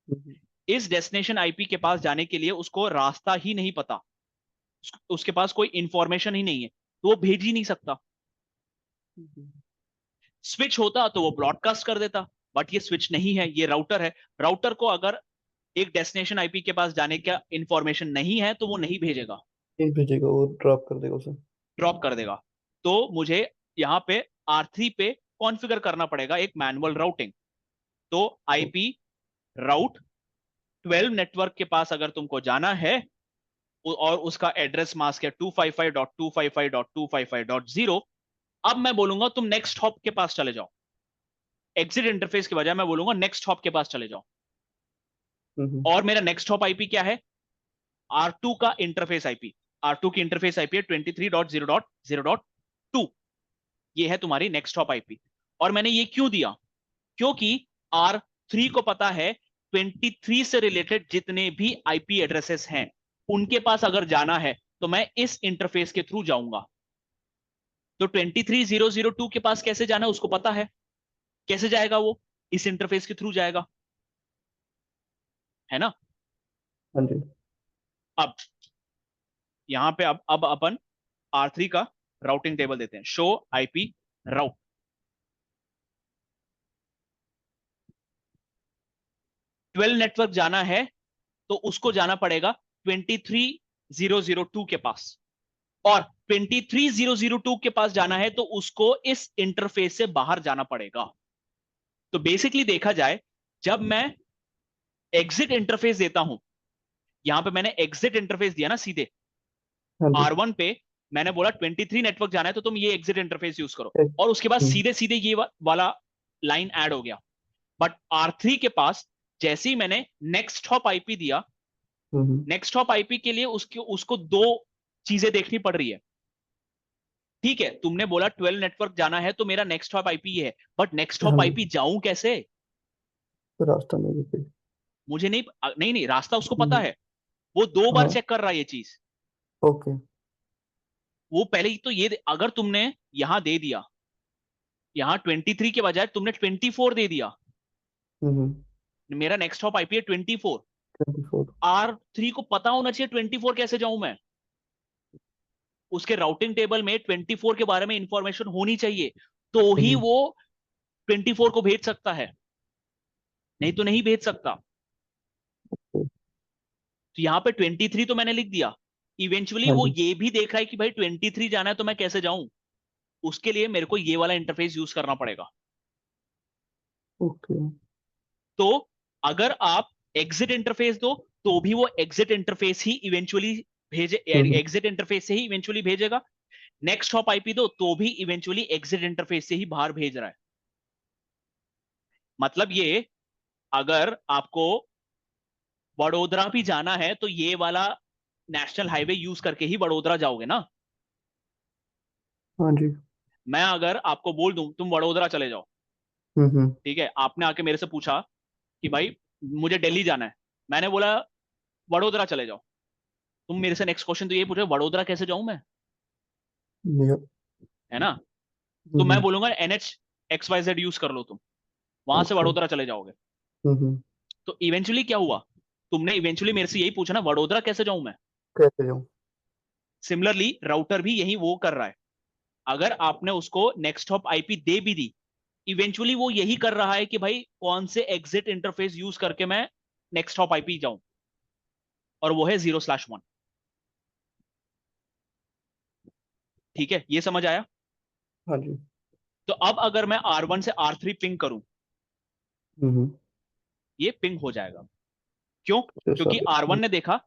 हम्म। इस डेस्टिनेशन आईपी के पास जाने के लिए उसको रास्ता ही नहीं पता, उसके पास कोई इंफॉर्मेशन ही नहीं है, तो वो भेज ही नहीं सकता। स्विच होता तो वो ब्रॉडकास्ट कर देता, बट ये स्विच नहीं है, ये राउटर है। राउटर को अगर एक डेस्टिनेशन आईपी के पास जाने का इंफॉर्मेशन नहीं है तो वो नहीं भेजेगा, नहीं भेजेगा, वो ड्रॉप कर देगा उसे। ड्रॉप कर देगा। तो मुझे यहाँ पे R3 पे कॉन्फ़िगर करना पड़ेगा एक मैनुअल राउटिंग। तो आईपी राउट 12 नेटवर्क के पास अगर तुमको जाना है और उसका एड्रेस मास्क है 255.255.255.0, अब मैं बोलूंगा तुम नेक्स्ट हॉप के पास चले जाओ। एग्जिट इंटरफेस के बजाय मैं बोलूंगा नेक्स्ट हॉप के पास चले जाओ। हम्म। और मेरा नेक्स्ट हॉप आईपी क्या है? R2 का इंटरफेस आईपी। R2 की इंटरफेस आईपी है 23.0.0.2। ये है तुम्हारी नेक्स्ट हॉप आईपी। और मैंने ये क्यों दिया? क्योंकि R3 को पता है 23 से रिलेटेड जितने भी आईपी एड्रेसेस हैं उनके पास अगर जाना है तो मैं इस इंटरफेस के थ्रू जाऊंगा। तो 23.0.0.2 के पास कैसे जाना है उसको पता है। कैसे जाएगा वो? इस इंटरफेस के थ्रू जाएगा, है ना? हाँ जी। अब यहां पे अब अपन R3 का राउटिंग टेबल देते हैं। शो आईपी राउट। 12 नेटवर्क जाना है तो उसको जाना पड़ेगा 23.0.0.2 के पास। और 23.0.0.2 के पास जाना है तो उसको इस इंटरफेस से बाहर जाना पड़ेगा। तो बेसिकली देखा जाए, जब मैं एग्जिट इंटरफेस देता हूं, यहां पे मैंने एग्जिट इंटरफेस दिया ना सीधे। हाँ जी। R1 पे मैंने बोला 23 नेटवर्क जाना है तो तुम ये एग्जिट इंटरफेस यूज करो। और उसके बाद हम्म सीधे सीधे ये वाला लाइन ऐड हो गया। बट R3 के पास जैसे ही मैंने नेक्स्ट हॉप आईपी दिया, हम्म नेक्स्ट हॉप आईपी के लिए उसको दो चीजें देखनी पड़ रही है। ठीक है, तुमने बोला 12 नेटवर्क जाना है तो मेरा नेक्स्ट हॉप आईपी है, बट नेक्स्ट हाँ हॉप जी। आईपी जाऊं कैसे? तो रास्ता नहीं है कोई। मुझे नहीं, नहीं नहीं, रास्ता उसको पता हम्म। है। वो 2 बार हाँ। चेक कर रहा है ये चीज। ओके। वो पहले ही तो ये अगर तुमने यहां दे दिया, यहां 23 के बजाय तुमने 24 दे दिया, हम्म। मेरा नेक्स्ट हॉप आईपी है 24। 24। R3 को पता होना चाहिए 24 कैसे जाऊं मैं। उसके राउटिंग टेबल में 24 के बारे में इंफॉर्मेशन होनी चाहिए, तो ही हम्म। वो 24 को भेज सकता है, नहीं तो नहीं भेज सकता। तो यहाँ पे 23 तो मैंने लिख दिया। इवेंचुअली हाँ वो जी। ये भी देख रहा है कि भाई 23 जाना है तो मैं कैसे जाऊं। उसके लिए मेरे को ये वाला इंटरफेस यूज करना पड़ेगा। ओके। तो अगर आप एग्जिट इंटरफेस दो तो भी वो एग्जिट इंटरफेस ही इवेंचुअली भेजे, हम्म। एग्जिट इंटरफेस से ही इवेंचुअली भेजेगा। नेक्स्ट हॉप आईपी दो तो भी इवेंचुअली एग्जिट इंटरफेस से ही बाहर भेज रहा है। मतलब ये, अगर आपको वडोदरा भी जाना है तो ये वाला नेशनल हाईवे यूज करके ही वडोदरा जाओगे ना। हाँ जी। मैं अगर आपको बोल दूं तुम वडोदरा चले जाओ, हम्म। ठीक है, आपने आके मेरे से पूछा कि भाई मुझे दिल्ली जाना है, मैंने बोला वडोदरा चले जाओ। तुम मेरे से नेक्स्ट क्वेश्चन तो ये पूछे वडोदरा कैसे जाऊं मैं, Yep। है ना? तो मैं हम्म। बोलूंगा NH XYZ यूज कर लो तुम, वहां से ओके। वडोदरा चले जाओगे। हम्म। तो इवेंचुअली क्या हुआ? तुमने इवेंचुअली मेरे से यही पूछा ना, वडोदरा कैसे जाऊं मैं। कैसे जाऊँ। सिमिलरली राउटर भी यही वो कर रहा है। अगर आपने उसको नेक्स्ट हॉप आईपी दे भी दी, इवेंचुअली वो यही कर रहा है कि भाई कौन से एग्जिट इंटरफेस यूज करके मैं नेक्स्ट हॉप आईपी जाऊं, और वो है 0/1। ठीक है, ये समझ आया? हाँ जी। तो अब अगर मैं R1 से R3 पिंग करूं, हम्म। ये पिंग हो जाएगा। क्यों? तो क्योंकि सब। R1 ने देखा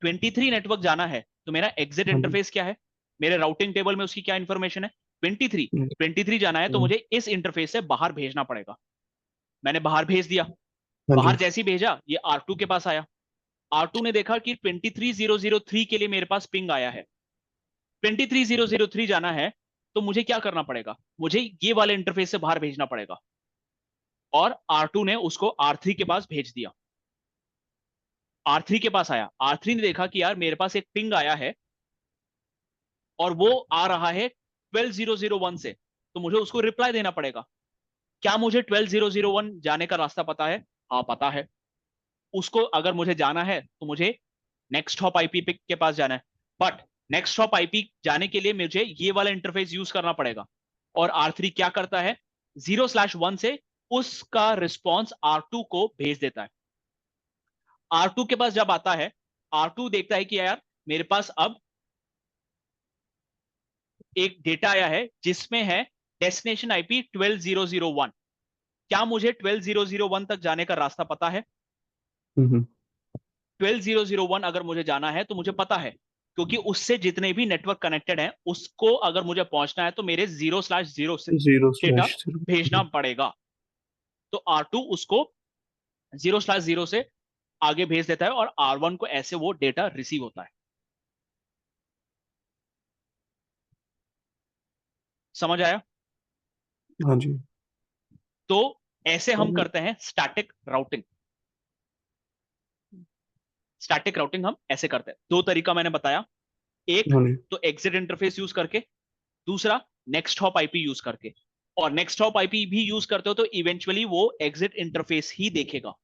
23 नेटवर्क जाना है तो मेरा एग्जिट हाँ जी। इंटरफेस क्या है, मेरे राउटिंग टेबल में उसकी क्या इंफॉर्मेशन है, 23। हम्म। 23 जाना है तो मुझे इस इंटरफेस से बाहर भेजना पड़ेगा। मैंने बाहर भेज दिया। हाँ जी। बाहर जैसे ही भेजा ये R2 के पास आया। R2 ने देखा कि 23.0.0.3 के लिए मेरे पास पिंग आया है, 23.0.0.3 जाना है, तो मुझे क्या करना पड़ेगा, मुझे ये वाले इंटरफेस से बाहर भेजना पड़ेगा। और R2 ने उसको R3 के पास भेज दिया। R3 के पास आया, R3 ने देखा कि यार मेरे पास एक पिंग आया है और वो आ रहा है 12.0.0.1 से, तो मुझे उसको रिप्लाई देना पड़ेगा। क्या मुझे 12.0.0.1 जाने का रास्ता पता है? हाँ पता है। उसको अगर मुझे जाना है तो मुझे नेक्स्ट हॉप आईपी के पास जाना है। बट नेक्स्ट हॉप आईपी जाने के लिए मुझे ये वाला इंटरफेस यूज करना पड़ेगा। और R3 क्या करता है, 0/1 से उसका रिस्पॉन्स R2 को भेज देता है। R2 के पास जब आता है, R2 देखता है कि यार मेरे पास अब एक डेटा आया है जिसमें है डेस्टिनेशन आईपी 12.0.0.1। क्या मुझे 12.0.0.1 तक जाने का रास्ता पता है? हम्म। 12001 अगर मुझे जाना है तो मुझे पता है, क्योंकि उससे जितने भी नेटवर्क कनेक्टेड हैं उसको अगर मुझे पहुंचना है तो मेरे 0/0 से जीरो डेटा स्लैश भेजना जीरो। पड़ेगा। तो R2 उसको 0/0 से आगे भेज देता है और R1 को ऐसे वो डेटा रिसीव होता है। समझ आया? हाँ जी। तो ऐसे हम और करते हैं स्टैटिक राउटिंग। स्टैटिक राउटिंग हम ऐसे करते हैं, दो तरीका मैंने बताया। एक हाँ जी। तो एग्जिट इंटरफेस यूज करके, दूसरा नेक्स्ट हॉप आईपी यूज करके। और नेक्स्ट हॉप आईपी भी यूज करते हो तो इवेंचुअली वो एग्जिट इंटरफेस ही देखेगा।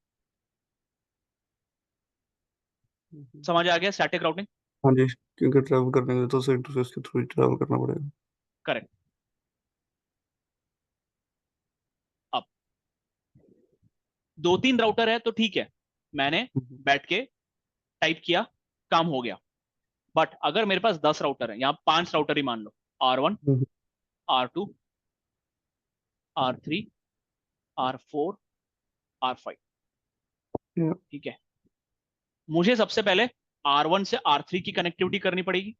समझ आ गया स्टैटिक राउटिंग? हाँ जी, क्योंकि ट्रैवल करने के लिए तो उसे इंटरफेस के थ्रू ही ट्रैवल करना पड़ेगा। करेक्ट। अब दो तीन राउटर है तो ठीक है, मैंने हम्म। बैठ के टाइप किया, काम हो गया। बट अगर मेरे पास 10 राउटर है, यहाँ 5 राउटर ही मान लो, R1, हम्म। R2, R3, R4, R5। या। ठीक है, मुझे सबसे पहले R1 से R3 की कनेक्टिविटी करनी पड़ेगी,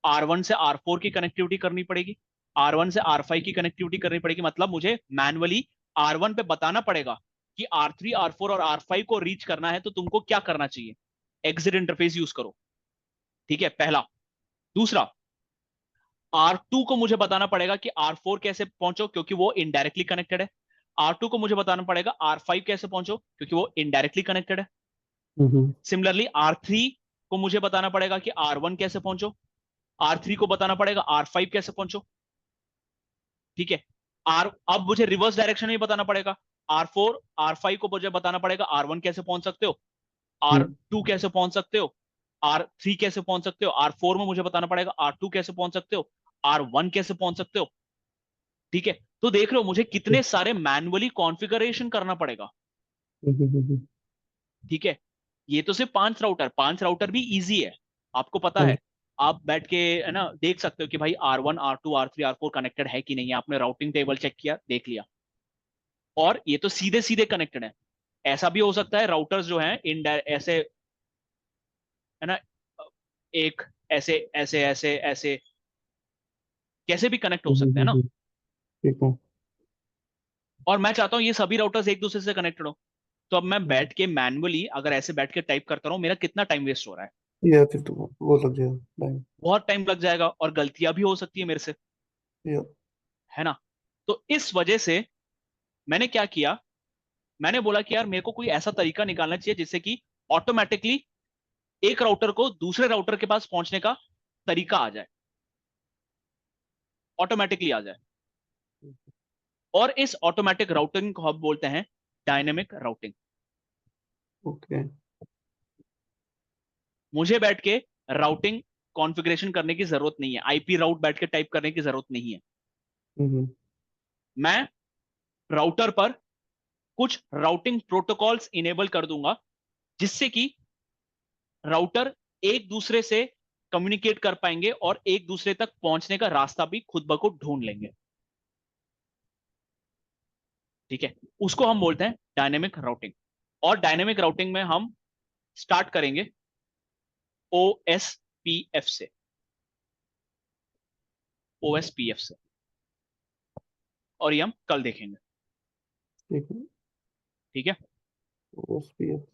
R1 से R4 की कनेक्टिविटी करनी पड़ेगी, R1 से R5 की कनेक्टिविटी करनी पड़ेगी। मतलब मुझे मैनुअली R1 पे बताना पड़ेगा कि R3, R4 और R5 को रीच करना है तो तुमको क्या करना चाहिए, एग्जिट इंटरफेस यूज करो। ठीक है, पहला। दूसरा, R2 को मुझे बताना पड़ेगा कि R4 कैसे पहुंचो, क्योंकि वो इनडायरेक्टली कनेक्टेड है। R2 को मुझे बताना पड़ेगा R5 कैसे पहुंचो, क्योंकि वो इनडायरेक्टली कनेक्टेड है। हम्म। सिमिलरली R3 को मुझे बताना पड़ेगा कि R1 कैसे पहुंचो, R3 को बताना पड़ेगा R5 कैसे पहुंचो। ठीक है, आर अब मुझे रिवर्स डायरेक्शन में बताना पड़ेगा, R4 R5 को मुझे बताना पड़ेगा R1 कैसे पहुंच सकते हो, हम्म। R2 कैसे पहुंच सकते हो, R3 कैसे पहुंच सकते हो, R4 में मुझे बताना पड़ेगा R2 कैसे पहुंच सकते हो, R1 कैसे पहुंच सकते हो। ठीक है, तो देख रहे हो मुझे कितने सारे मैन्युअली कॉन्फ़िगरेशन करना पड़ेगा। हम्म। ठीक है, ये तो सिर्फ 5 राउटर, 5 राउटर भी इजी है, आपको पता हाँ है। जी। आप बैठ के है ना देख सकते हो कि भाई R1 R2 R3 R4 connected है कि नहीं है, आपने राउटिंग टेबल चेक किया, देख लिया। और ये तो सीधे सीधे कनेक्टेड है। ऐसा भी हो सकता है राउटर्स जो हैं इन ऐसे, है ना, एक ऐसे ऐसे ऐसे ऐसे कैसे भी कनेक्ट हो सकते हैं ना। ठीक है। और मैं चाहता हूँ ये सभी राउटर्स एक दूसरे से कनेक्टेड हो। तो अब मैं हम्म। बैठ के मैनुअली अगर ऐसे बैठ के टाइप करता रहूं, मेरा कितना टाइम वेस्ट हो रहा है। या फिर तो वो लग जाएगा टाइम। बहुत टाइम लग जाएगा और गलतियां भी हो सकती है मेरे से, या। है ना। तो इस वजह से मैंने क्या किया, मैंने बोला कि यार मेरे को कोई ऐसा तरीका निकालना चाहिए जिससे कि ऑटोमेटिकली एक राउटर को दूसरे राउटर के पास पहुंचने का तरीका आ जाए, ऑटोमेटिकली आ जाए। और इस ऑटोमेटिक राउटिंग को हम बोलते हैं डायनेमिक राउटिंग। ओके। मुझे बैठ के राउटिंग कॉन्फ़िगरेशन करने की जरूरत नहीं है, आईपी राउट बैठ के टाइप करने की जरूरत नहीं है। हम्म। मैं राउटर पर कुछ राउटिंग प्रोटोकॉल्स इनेबल कर दूंगा, जिससे कि राउटर एक दूसरे से कम्युनिकेट कर पाएंगे और एक दूसरे तक पहुंचने का रास्ता भी खुद ब खुद ढूंढ लेंगे। ठीक है, उसको हम बोलते हैं डायनेमिक राउटिंग। और डायनेमिक राउटिंग में हम स्टार्ट करेंगे ओएसपीएफ से, ओएसपीएफ से। और ये हम कल देखेंगे। ठीक है। ठीक है। ओएसपीएफ।